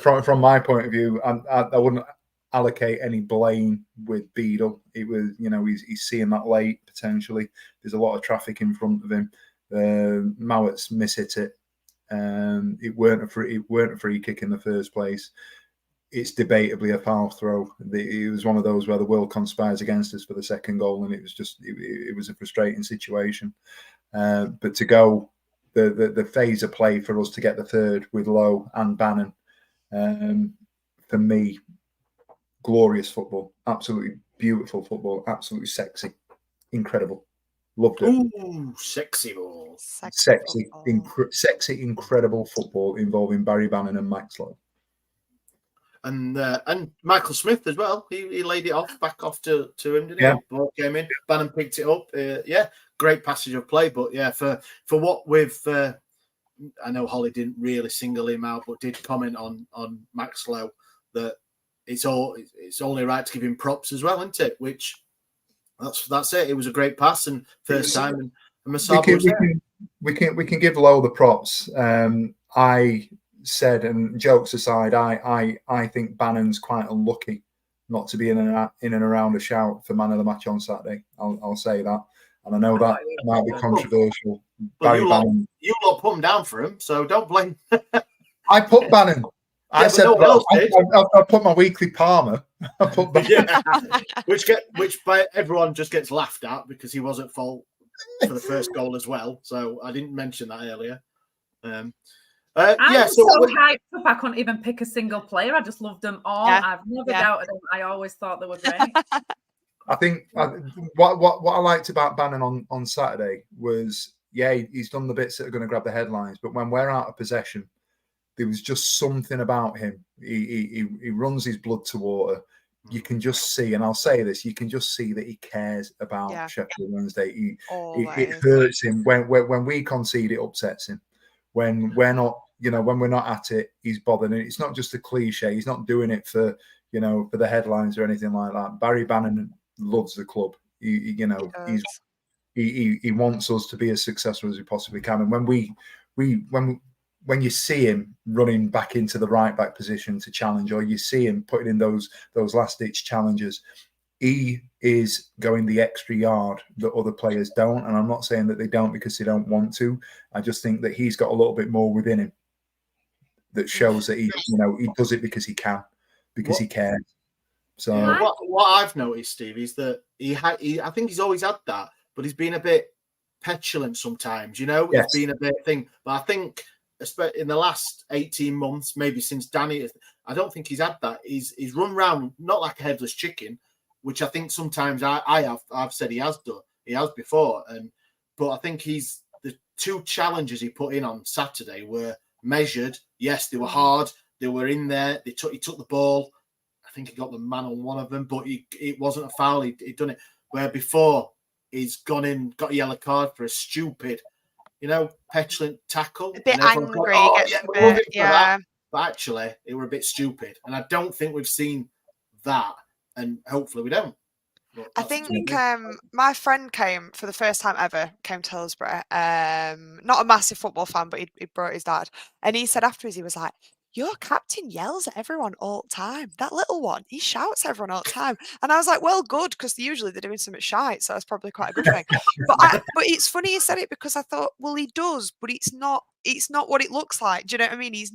from my point of view, I wouldn't allocate any blame with Beadle. It was, he's seeing that late potentially. There's a lot of traffic in front of him. Mowatt's mishit it. It weren't a free kick in the first place. It's debatably a foul throw. It was one of those where the world conspires against us for the second goal, and it was just it was a frustrating situation. But to go the phase of play for us to get the third with Lowe and Bannan, for me, glorious football, absolutely beautiful football, absolutely sexy, incredible, loved it. Ooh, sexy ball, sexy, incredible football involving Barry Bannan and Max Lowe. And Michael Smith as well. He laid it back off to him, didn't he? Yeah. Ball came in. Bannan picked it up. Great passage of play. But for what we've, I know Holly didn't really single him out, but did comment on Max Lowe that it's only right to give him props as well, isn't it? Which that's it. It was a great pass and first time, and Musaba was there. We can give Lowe the props. I said, and jokes aside, I think Bannon's quite unlucky not to be in and around a shout for man of the match on Saturday. I'll say that, and I know that might be controversial. But you lot put him down for him, so don't blame. I put Bannan. I said I put my weekly Palmer. I put which by everyone just gets laughed at because he was at fault for the first goal as well. So I didn't mention that earlier. I'm so hyped up. I couldn't even pick a single player. I just loved them all. Yeah. I've never doubted them. I always thought they were great. I think what I liked about Bannan on Saturday was, he's done the bits that are going to grab the headlines, but when we're out of possession, there was just something about him. He runs his blood to water. You can just see, and I'll say this, you can just see that he cares about Sheffield Wednesday. It hurts him when we concede. It upsets him. When we're not, when we're not at it, he's bothered. And it's not just a cliche. He's not doing it for the headlines or anything like that. Barry Bannan loves the club. He wants us to be as successful as we possibly can. And when when you see him running back into the right back position to challenge, or you see him putting in those last ditch challenges, he is going the extra yard that other players don't. And I'm not saying that they don't because they don't want to. I just think that he's got a little bit more within him that shows that he does it because he can, because he cares. So what I've noticed, Steve, is that I think he's always had that, but he's been a bit petulant sometimes. Yes. It's been a bit thing. But I think in the last 18 months, maybe since Danny, I don't think he's had that. He's run round not like a headless chicken, which I think sometimes I've said he has done. He has before, but I think the 2 challenges he put in on Saturday were measured. Yes, they were hard. They were in there. He took the ball. I think he got the man on one of them, but it wasn't a foul. He'd done it. Where before he's gone in, got a yellow card for a stupid, petulant tackle. A bit angry. That. But actually, it were a bit stupid. And I don't think we've seen that. And hopefully we don't. I think my friend came for the first time ever, came to Hillsborough. Not a massive football fan, but he brought his dad. And he said afterwards, he was like, your captain yells at everyone all the time. That little one, he shouts at everyone all the time. And I was like, well, good, because usually they're doing something shite, so that's probably quite a good thing. But it's funny you said it, because I thought, well, he does, but it's not what it looks like. Do you know what I mean? He's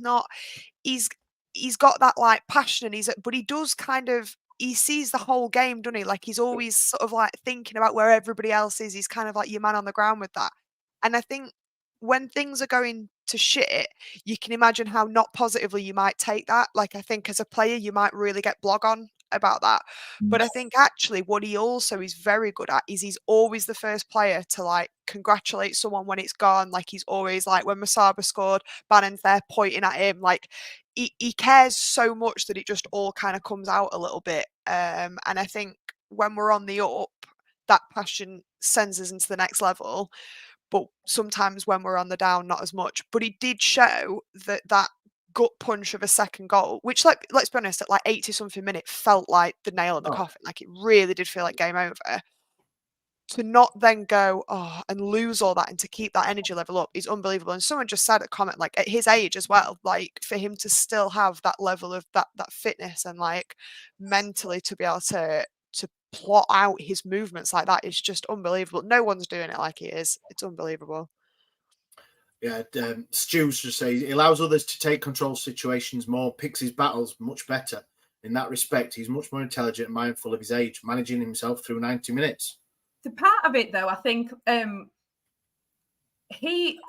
got that like passion, and but he does kind of, he sees the whole game, doesn't he? Like he's always sort of like thinking about where everybody else is. He's kind of like your man on the ground with that. And I think when things are going to shit, you can imagine how not positively you might take that. Like I think as a player, you might really get blog on about that. But I think actually what he also is very good at is he's always the first player to like congratulate someone when it's gone. Like he's always like, when Masaba scored, Bannan's there pointing at him. Like he cares so much that it just all kind of comes out a little bit. And I think when we're on the up, that passion sends us into the next level. But sometimes when we're on the down, not as much. But he did show that gut punch of a second goal, which, like, let's be honest, at like 80-something minutes, felt like the nail in the coffin. Like it really did feel like game over. To not then go, and lose all that and to keep that energy level up is unbelievable. And someone just said a comment, like at his age as well, like for him to still have that level of that fitness and like mentally to be able to plot out his movements like that is just unbelievable. No one's doing it like he is. It's unbelievable. Yeah, Stu's just say he allows others to take control of situations more, picks his battles much better. In that respect, he's much more intelligent and mindful of his age, managing himself through 90 minutes. The part of it, though, I think he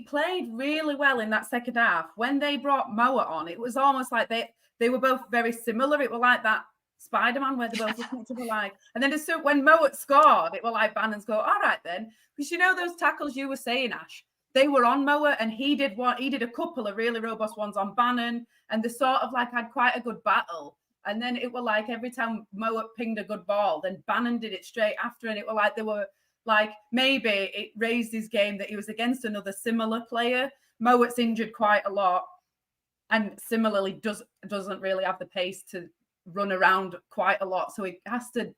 played really well in that second half. When they brought Moa on, it was almost like they were both very similar. It was like that Spider-Man where they both looked at each other like, and then as soon when Moa scored, it was like Bannan's go, all right then, because those tackles you were saying, Ash, they were on Moa, and he did a couple of really robust ones on Bannan, and they sort of like had quite a good battle. And then it was like every time Moa pinged a good ball, then Bannan did it straight after, and it was like they were like, maybe it raised his game that he was against another similar player. Moa's injured quite a lot, and similarly doesn't really have the pace to run around quite a lot, so he has to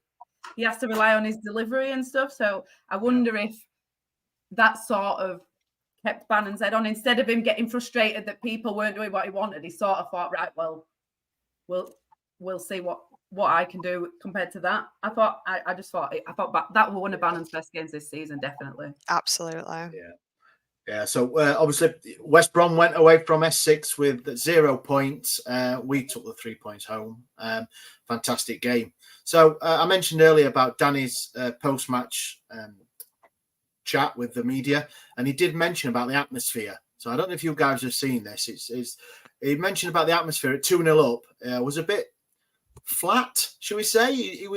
rely on his delivery and stuff. So I wonder if that sort of kept Bannan's head on, instead of him getting frustrated that people weren't doing what he wanted. He sort of thought, right, well, we'll see what I can do compared to that. I thought that was one of Bannan's best games this season, definitely. Absolutely. Yeah. So obviously West Brom went away from S6 with 0 points. We took the 3 points home. Fantastic game. So I mentioned earlier about Danny's post-match chat with the media, and he did mention about the atmosphere. So I don't know if you guys have seen this. He mentioned about the atmosphere at 2-0 up. Was a bit flat, shall we say? He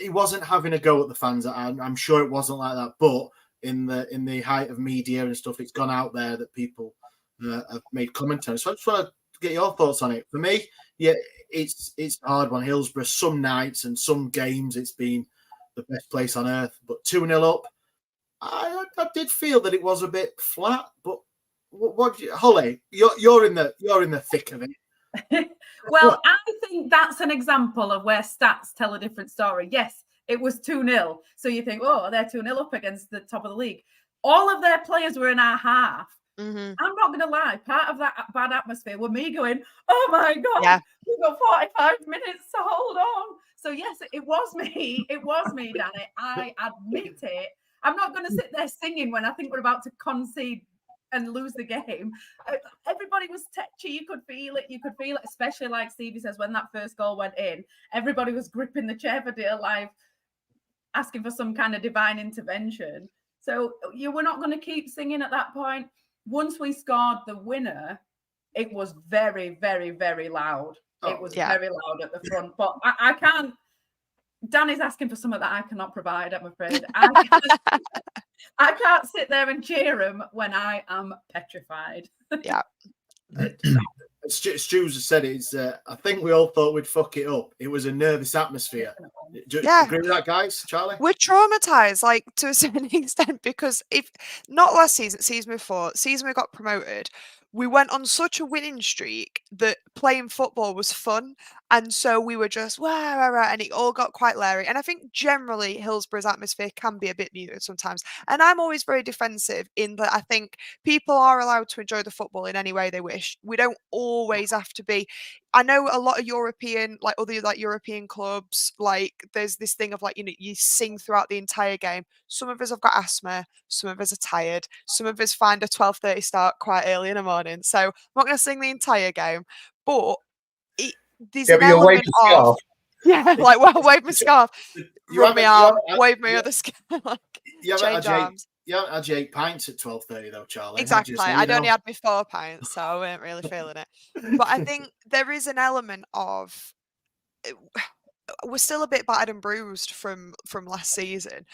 wasn't having a go at the fans. I'm sure it wasn't like that, but in the height of media and stuff, it's gone out there that people have made commentaries. So I just want to get your thoughts on it. For me, yeah, it's a hard one. Hillsborough, some nights and some games, it's been the best place on earth. But 2-0 up, I did feel that it was a bit flat. But what Holly, you're in the thick of it. Well, I think that's an example of where stats tell a different story. Yes, it was 2-0. So you think, they're 2-0 up against the top of the league. All of their players were in our half. Mm-hmm. I'm not going to lie. Part of that bad atmosphere were me going, oh my God, Yeah. we've got 45 minutes to hold on. So yes, it was me. It was me, Danny. I admit it. I'm not going to sit there singing when I think we're about to concede and lose the game. Everybody was tetchy. You could feel it. You could feel it, especially like Stevie says, when that first goal went in, everybody was gripping the chair for dear life, asking for some kind of divine intervention. So you were not going to keep singing at that point. Once we scored the winner, it was very, very, very loud. It was very loud at the front. But I can't. Danny's asking for something that I cannot provide, I'm afraid. I can't sit there and cheer him when I am petrified. Yeah. Stu's said it's. I think we all thought we'd fuck it up. It was a nervous atmosphere. Do you agree with that, guys? Charlie? We're traumatized, like, to a certain extent, because if not last season before, season we got promoted, we went on such a winning streak that playing football was fun. And so we were just, and it all got quite leery. And I think generally Hillsborough's atmosphere can be a bit muted sometimes. And I'm always very defensive in that I think people are allowed to enjoy the football in any way they wish. We don't always have to be. I know a lot of European, like other like European clubs, like there's this thing of like, you know, you sing throughout the entire game. Some of us have got asthma, some of us are tired, some of us find a 12:30 start quite early in the morning. So I'm not going to sing the entire game, but there's an element of like, well, wave my scarf, rub my arm, wave my other scarf, like change arms. You haven't had your 8 pints at 12:30 though, Charlie. Exactly. I'd only had my 4 pints, so I weren't really feeling it. But I think there is an element of we're still a bit battered and bruised from last season.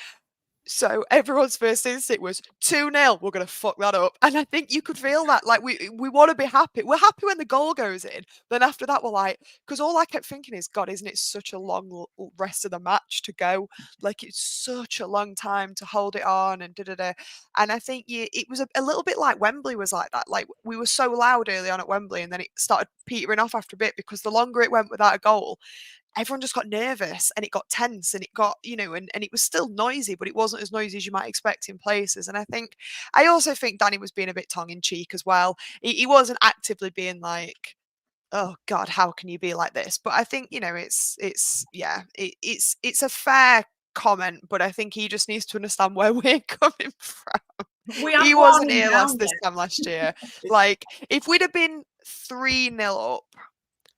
So everyone's first instinct was 2-0. We're going to fuck that up. And I think you could feel that. Like, we want to be happy. We're happy when the goal goes in. Then after that, we're like, because all I kept thinking is, God, isn't it such a long rest of the match to go? Like, it's such a long time to hold it on and da-da-da. And I think it was a little bit like Wembley was like that. Like, we were so loud early on at Wembley, and then it started petering off after a bit because the longer it went without a goal, everyone just got nervous and it got tense and it got, you know, and it was still noisy, but it wasn't as noisy as you might expect in places. And I also think Danny was being a bit tongue in cheek as well. He wasn't actively being like, oh God, how can you be like this? But I think, you know, it's a fair comment, but I think he just needs to understand where we're coming from. He wasn't here this time last year. Like, if we'd have been 3-0 up,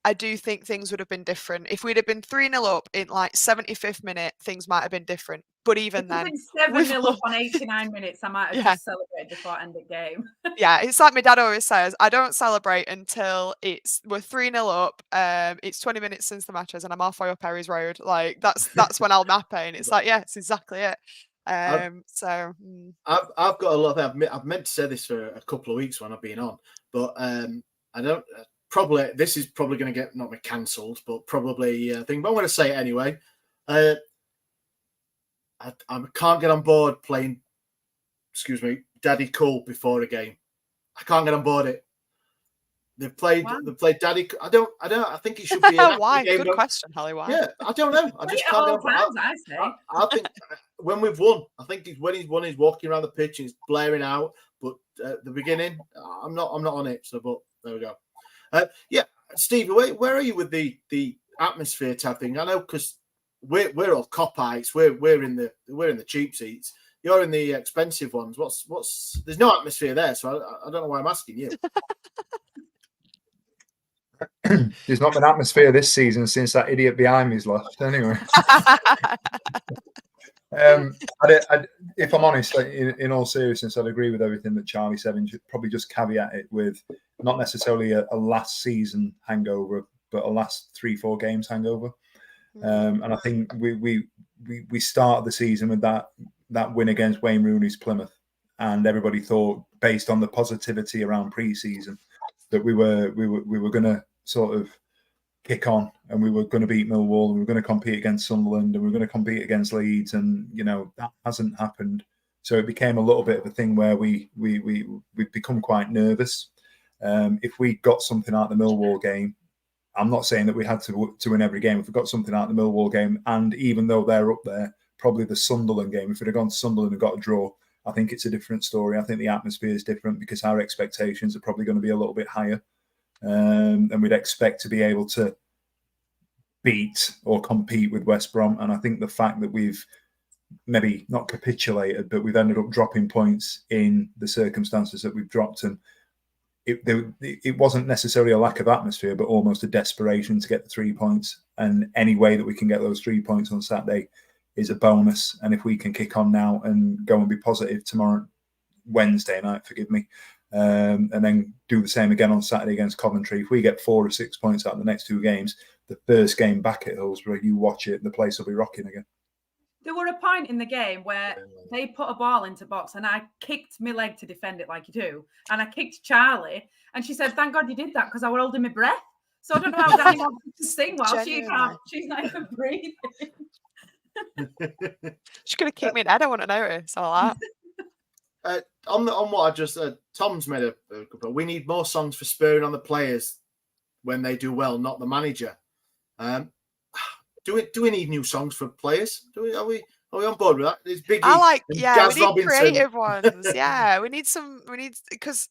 I do think things would have been different. If we'd have been 3-0 up in like 75th minute, things might have been different. But even then, 7-0 up on 89 minutes, I might have just celebrated before end of game. Yeah, it's like my dad always says, I don't celebrate until we're 3-0 up. It's 20 minutes since the matches, and I'm halfway up Perry's Road. Like that's when I'll nap it. And it's like, yeah, it's exactly it. I've got a lot of. I've meant to say this for a couple of weeks when I've been on, but I don't. Probably this is probably going to get not cancelled, but probably thing. But I'm going to say it anyway. I can't get on board playing. Excuse me, Daddy Cool before a game. I can't get on board it. They've played Daddy. I don't. I think it should be. Why? Good question, Holly. Why? Yeah, I don't know. I just can't. I think when we've won, I think when he's won, he's walking around the pitch and he's blaring out. But at the beginning, I'm not on it. So, but there we go. Stevie, where are you with the atmosphere type thing? I know because we're all cop-ites. We're in the cheap seats. You're in the expensive ones. What's? There's no atmosphere there, so I don't know why I'm asking you. There's not been atmosphere this season since that idiot behind me's left. Anyway, if I'm honest, in all seriousness, I'd agree with everything that Charlie said, and probably just caveat it with not necessarily a last season hangover, but a last 3-4 games hangover. And I think we started the season with that win against Wayne Rooney's Plymouth, and everybody thought, based on the positivity around pre-season, that we were going to sort of kick on and we were going to beat Millwall and we were going to compete against Sunderland and we were going to compete against Leeds, and you know that hasn't happened. So it became a little bit of a thing where we've become quite nervous. If we got something out of the Millwall game, I'm not saying that we had to win every game. If we got something out of the Millwall game, and even though they're up there, probably the Sunderland game, if we'd have gone to Sunderland and got a draw, I think it's a different story. I think the atmosphere is different because our expectations are probably going to be a little bit higher. And we'd expect to be able to beat or compete with West Brom. And I think the fact that we've maybe not capitulated, but we've ended up dropping points in the circumstances that we've dropped them. It wasn't necessarily a lack of atmosphere, but almost a desperation to get the 3 points. And any way that we can get those 3 points on Saturday is a bonus. And if we can kick on now and go and be positive tomorrow, Wednesday night, forgive me, and then do the same again on Saturday against Coventry. If we get 4 or 6 points out of the next 2 games, the first game back at Hillsborough, you watch it, the place will be rocking again. There were a point in the game where they put a ball into box and I kicked my leg to defend it like you do. And I kicked Charlie and she said, thank God you did that because I was holding my breath. So I don't know how Danny wants to sing while she's not even breathing. She's going to kick me in the head, I want to notice all that. On what I just said, Tom's made a good point. We need more songs for spurring on the players when they do well, not the manager. Do we need new songs for players? Are we on board with that? It's Biggie. I like, Gaz we need Robinson. creative ones. Yeah, we need because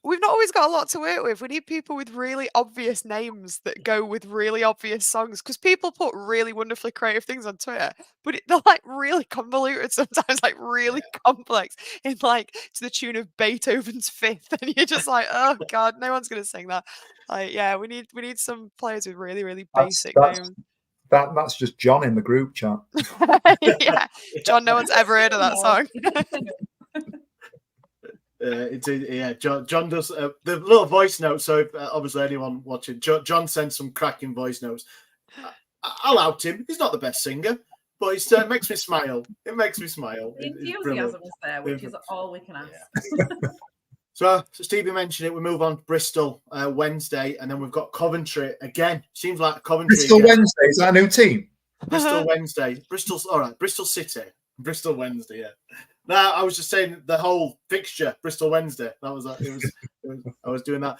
we've not always got a lot to work with. We need people with really obvious names that go with really obvious songs because people put really wonderfully creative things on Twitter, but they're like really convoluted sometimes, like really complex in like to the tune of Beethoven's Fifth, and you're just like, oh God, no one's gonna sing that. Like, yeah, we need some players with really, really basic names. That's just John in the group chat. Yeah, John, no one's ever heard of that song. John does the little voice notes. So if, obviously anyone watching, John sends some cracking voice notes. I'll out him. He's not the best singer, but it makes me smile. It makes me smile. The enthusiasm is there, which is all we can ask. Yeah. So Stevie mentioned it. We move on to Bristol Wednesday, and then we've got Coventry again. Seems like Coventry. Bristol again. Wednesday is our new team. Bristol Wednesday. Bristol's all right. Bristol City. Bristol Wednesday. Yeah. Now I was just saying the whole fixture. Bristol Wednesday. That was I was doing that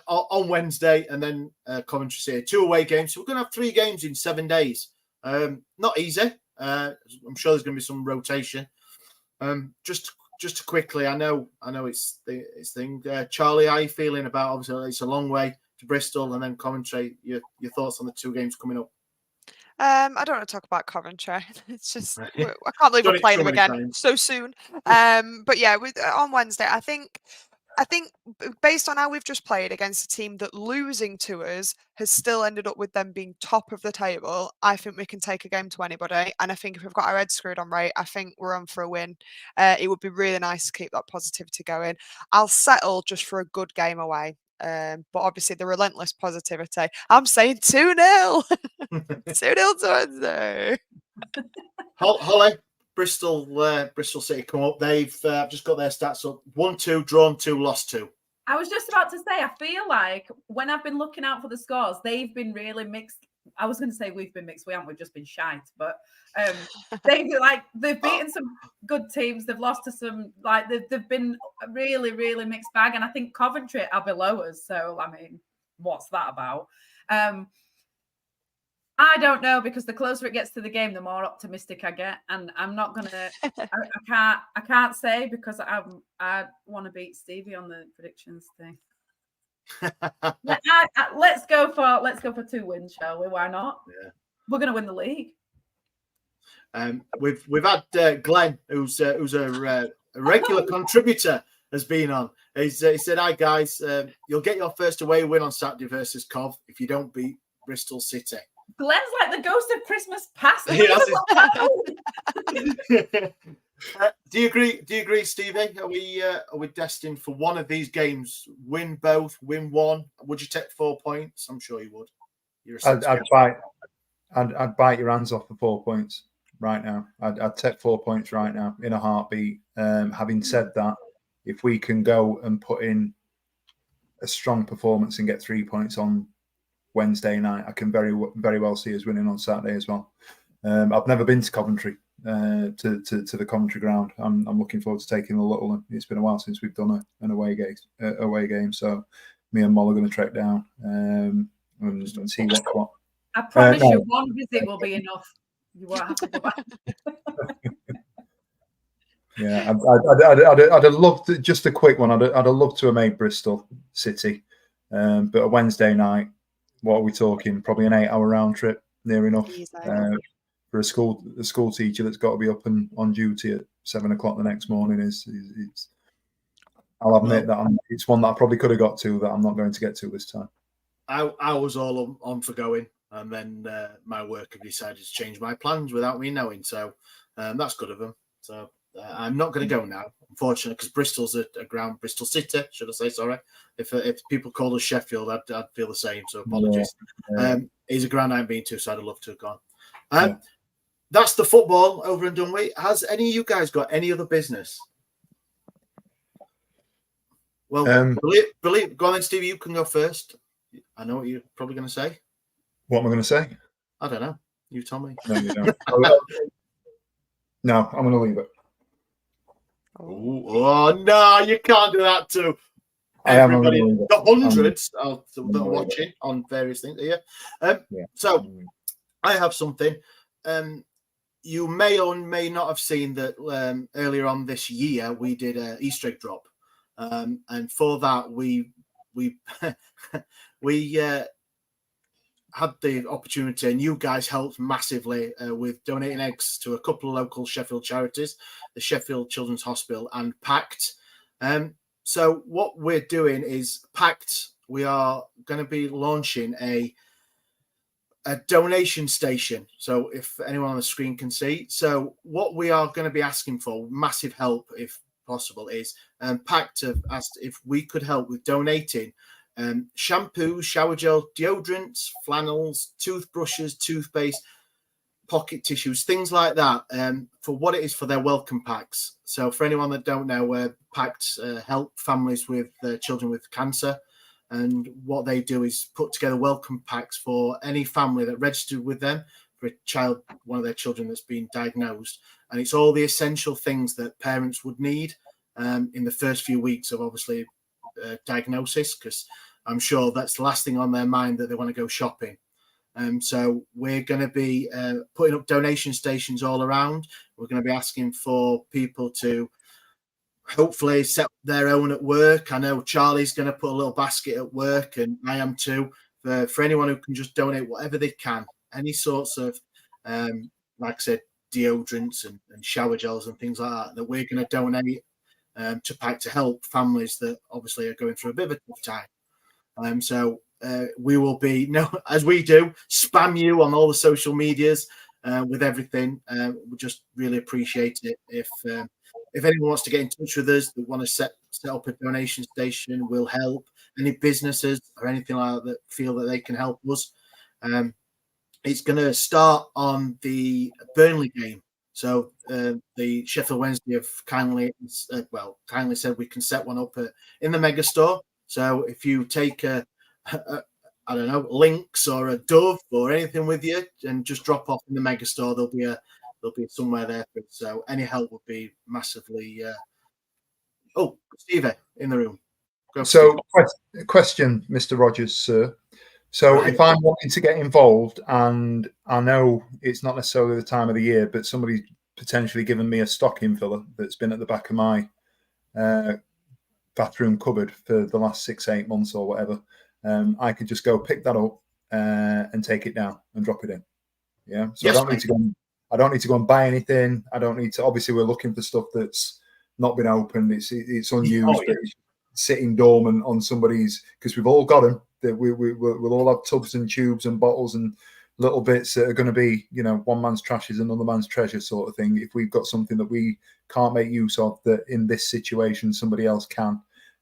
on Wednesday, and then Coventry City. 2 away games. So we're going to have 3 games in 7 days. Not easy. I'm sure there's going to be some rotation. Just quickly, I know it's thing. Charlie, how are you feeling about? Obviously, it's a long way to Bristol and then Coventry. Your thoughts on the 2 games coming up? I don't want to talk about Coventry. It's just I can't believe we're playing them again so soon. But yeah, on Wednesday, I think based on how we've just played against a team that losing to us has still ended up with them being top of the table, I think we can take a game to anybody. And I think if we've got our heads screwed on right, I think we're on for a win. It would be really nice to keep that positivity going. I'll settle just for a good game away. But obviously the relentless positivity. I'm saying 2-0. 2-0 to Wednesday. Holly, Bristol City come up. They've just got their stats up. 1-2, drawn 2, lost 2. I was just about to say, I feel like when I've been looking out for the scores, they've been really mixed. I was going to say we've been mixed. We haven't. We've just been shite. But they've beaten some good teams. They've lost to some, like, they've been a really, really mixed bag. And I think Coventry are below us. So, I mean, what's that about? I don't know, because the closer it gets to the game, the more optimistic I get. And I'm not going to, I can't say because I want to beat Stevie on the predictions thing. Let's go for 2 wins, shall we? Why not? Yeah. We're going to win the league. We've had Glenn, who's a regular contributor, has been on. He said, "Hi guys, you'll get your first away win on Saturday versus Cov if you don't beat Bristol City." Glenn's like the ghost of Christmas past. Do you agree, Stevie? Are we destined for one of these games? Win both, win one. Would you take 4 points? I'm sure you would. I'd bite your hands off for 4 points right now. I'd take 4 points right now in a heartbeat. Having said that, if we can go and put in a strong performance and get 3 points on Wednesday night, I can very well see us winning on Saturday as well. I've never been to Coventry, to the Coventry ground. I'm looking forward to taking a little. It's been a while since we've done an away game, so me and Moll are going to trek down and see what. I promise you, one visit will be enough. You won't have to go back. Yeah, I'd have loved just a quick one. I'd have loved to have made Bristol City, but a Wednesday night. What are we talking? Probably an 8-hour round trip, near enough, Easy. for a school teacher that's got to be up and on duty at 7 o'clock the next morning. Is I'll admit that it's one that I probably could have got to that I'm not going to get to this time. I was all on for going, and then my work have decided to change my plans without me knowing. So that's good of them. So I'm not going to go now, unfortunately, because Bristol's a ground. Bristol City, should I say? Sorry, if people called us Sheffield, I'd feel the same. So apologies. Yeah. He's a ground I haven't been to, so I'd love to have gone. That's the football over and done with. Has any of you guys got any other business? Well, believe. Go on then, Stevie. You can go first. I know what you're probably going to say. What am I going to say? I don't know. You tell me. No, you don't. No, I'm going to leave it. Oh no, you can't do that to everybody. The hundreds that are watching on various things here. So I have something. You may or may not have seen that earlier on this year we did an Easter egg drop, and for that we had the opportunity, and you guys helped massively with donating eggs to a couple of local Sheffield charities, the Sheffield Children's Hospital and Pact. So what we're doing is Pact, we are going to be launching a donation station. So if anyone on the screen can see. So what we are going to be asking for, massive help if possible, is Pact have asked if we could help with donating shampoo, shower gel, deodorants, flannels, toothbrushes, toothpaste, pocket tissues, things like that, for what it is for their welcome packs. So for anyone that don't know, Pact help families with children with cancer, and what they do is put together welcome packs for any family that registered with them for a child, one of their children that's been diagnosed, and it's all the essential things that parents would need in the first few weeks of obviously diagnosis, because I'm sure that's the last thing on their mind, that they want to go shopping. So we're going to be putting up donation stations all around. We're going to be asking for people to hopefully set their own at work. I know Charlie's going to put a little basket at work, and I am too, for anyone who can just donate whatever they can, any sorts of like I said, deodorants and shower gels and things like that we're going to donate to Pact to help families that obviously are going through a bit of a tough time. So we will be, as we do, spam you on all the social medias with everything. We just really appreciate it. If anyone wants to get in touch with us, that want to set up a donation station, we'll help. Any businesses or anything like that feel that they can help us. It's going to start on the Burnley game. So the Sheffield Wednesday have kindly said we can set one up in the Megastore. So if you take I don't know, Lynx or a Dove or anything with you, and just drop off in the Megastore, there'll be somewhere there. So any help would be massively. Steve in the room. So question, Mr. Rogers, sir. So if I'm wanting to get involved, and I know it's not necessarily the time of the year, but somebody's potentially given me a stocking filler that's been at the back of my bathroom cupboard for the last 6-8 months or whatever, I could just go pick that up and take it down and drop it in. Yeah. So yes, I don't need to go and buy anything. I don't need to. Obviously, we're looking for stuff that's not been opened. It's unused. But it's sitting dormant on somebody's, because we've all got them. We'll all have tubs and tubes and bottles and little bits that are going to be, one man's trash is another man's treasure sort of thing. If we've got something that we can't make use of, that in this situation somebody else can,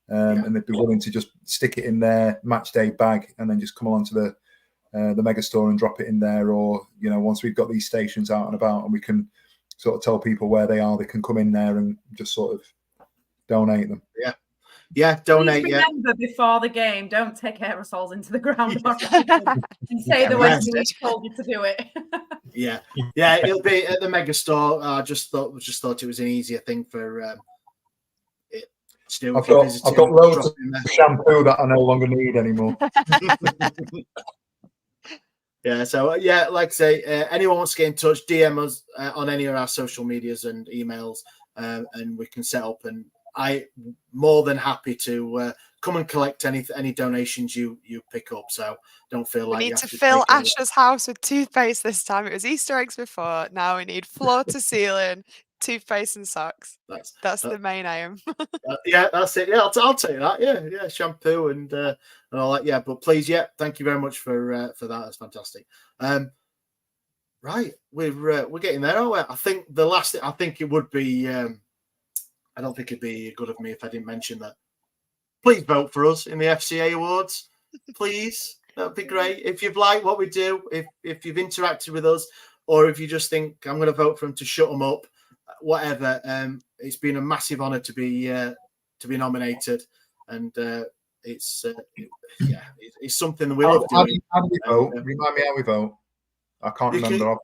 and they'd be willing to just stick it in their match day bag and then just come along to the Megastore and drop it in there, or once we've got these stations out and about and we can sort of tell people where they are, they can come in there and just sort of donate them. Donate. Please remember, before the game, don't take aerosols into the ground and say the way we told you to do it. It'll be at the Megastore. I just thought it was an easier thing for it to do. I've got loads of shampoo that I no longer need anymore. Like I say, anyone wants to get in touch, DM us on any of our social medias and emails. and we can set up. And I more than happy to come and collect any donations you pick up. So don't feel like we you need have to to fill take Ash's house with toothpaste this time. It was Easter eggs before. Now we need floor to ceiling toothpaste and socks. That's the main aim. Yeah, that's it. Yeah, I'll take that. Yeah, shampoo and all that. Yeah, but please, thank you very much for that. That's fantastic. Right, we're getting there, aren't we? I think the last. I think it would be. I don't think it'd be good of me if I didn't mention that. Please vote for us in the FCA Awards. Please, that'd be great. If you've liked what we do, if you've interacted with us, or if you just think I'm going to vote for them to shut them up, whatever. It's been a massive honour to be nominated, and it's something that we love doing. How do we vote? Remind me how we vote. I can't remember.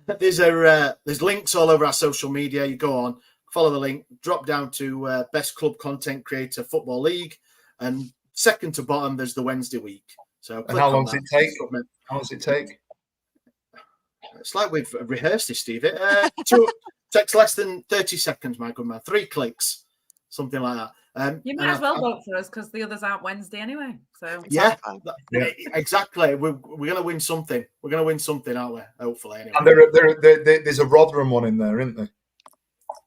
There's links all over our social media. You go on, follow the link, drop down to Best Club Content Creator Football League, and second to bottom there's the Wednesday week. So and how long does it take? How long does it take? It's like we've rehearsed this, Steve. It takes less than 30 seconds, my good man. 3 clicks, something like that. You might as well vote for us because the others aren't Wednesday anyway. So yeah, exactly. We're going to win something. We're going to win something, aren't we? Hopefully, anyway. And there's a Rotherham one in there, isn't there?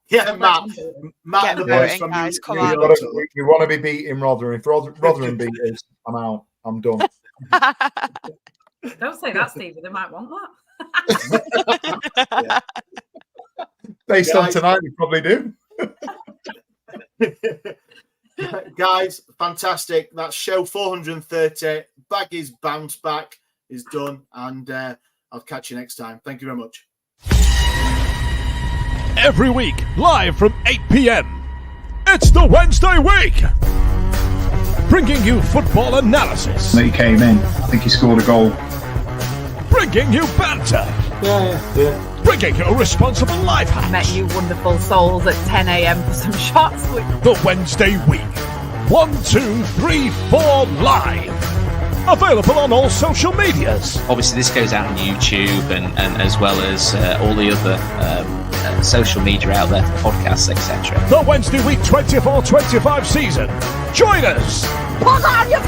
Yeah, Matt and the boys from guys, come on. We want to be beating Rotherham. If Rotherham beat us, I'm out. I'm done. Don't say that, Stevie. They might want Yeah. that. Based on tonight, we probably do. Guys, fantastic. That's show 430. Baggies Bounceback is done, and I'll catch you next time. Thank you very much. Every week, live from 8 p.m. It's the Wednesday week, bringing you football analysis. He came in. I think he scored a goal. Bringing you banter. Yeah. Bringing you responsible life hacks. Met you wonderful souls at 10 a.m. for some shots. The Wednesday week. 1, 2, 3, 4 live. Available on all social medias. Obviously, this goes out on YouTube and as well as all the other social media out there, podcasts, etc. The Wednesday week 24-25 season. Join us. Put on your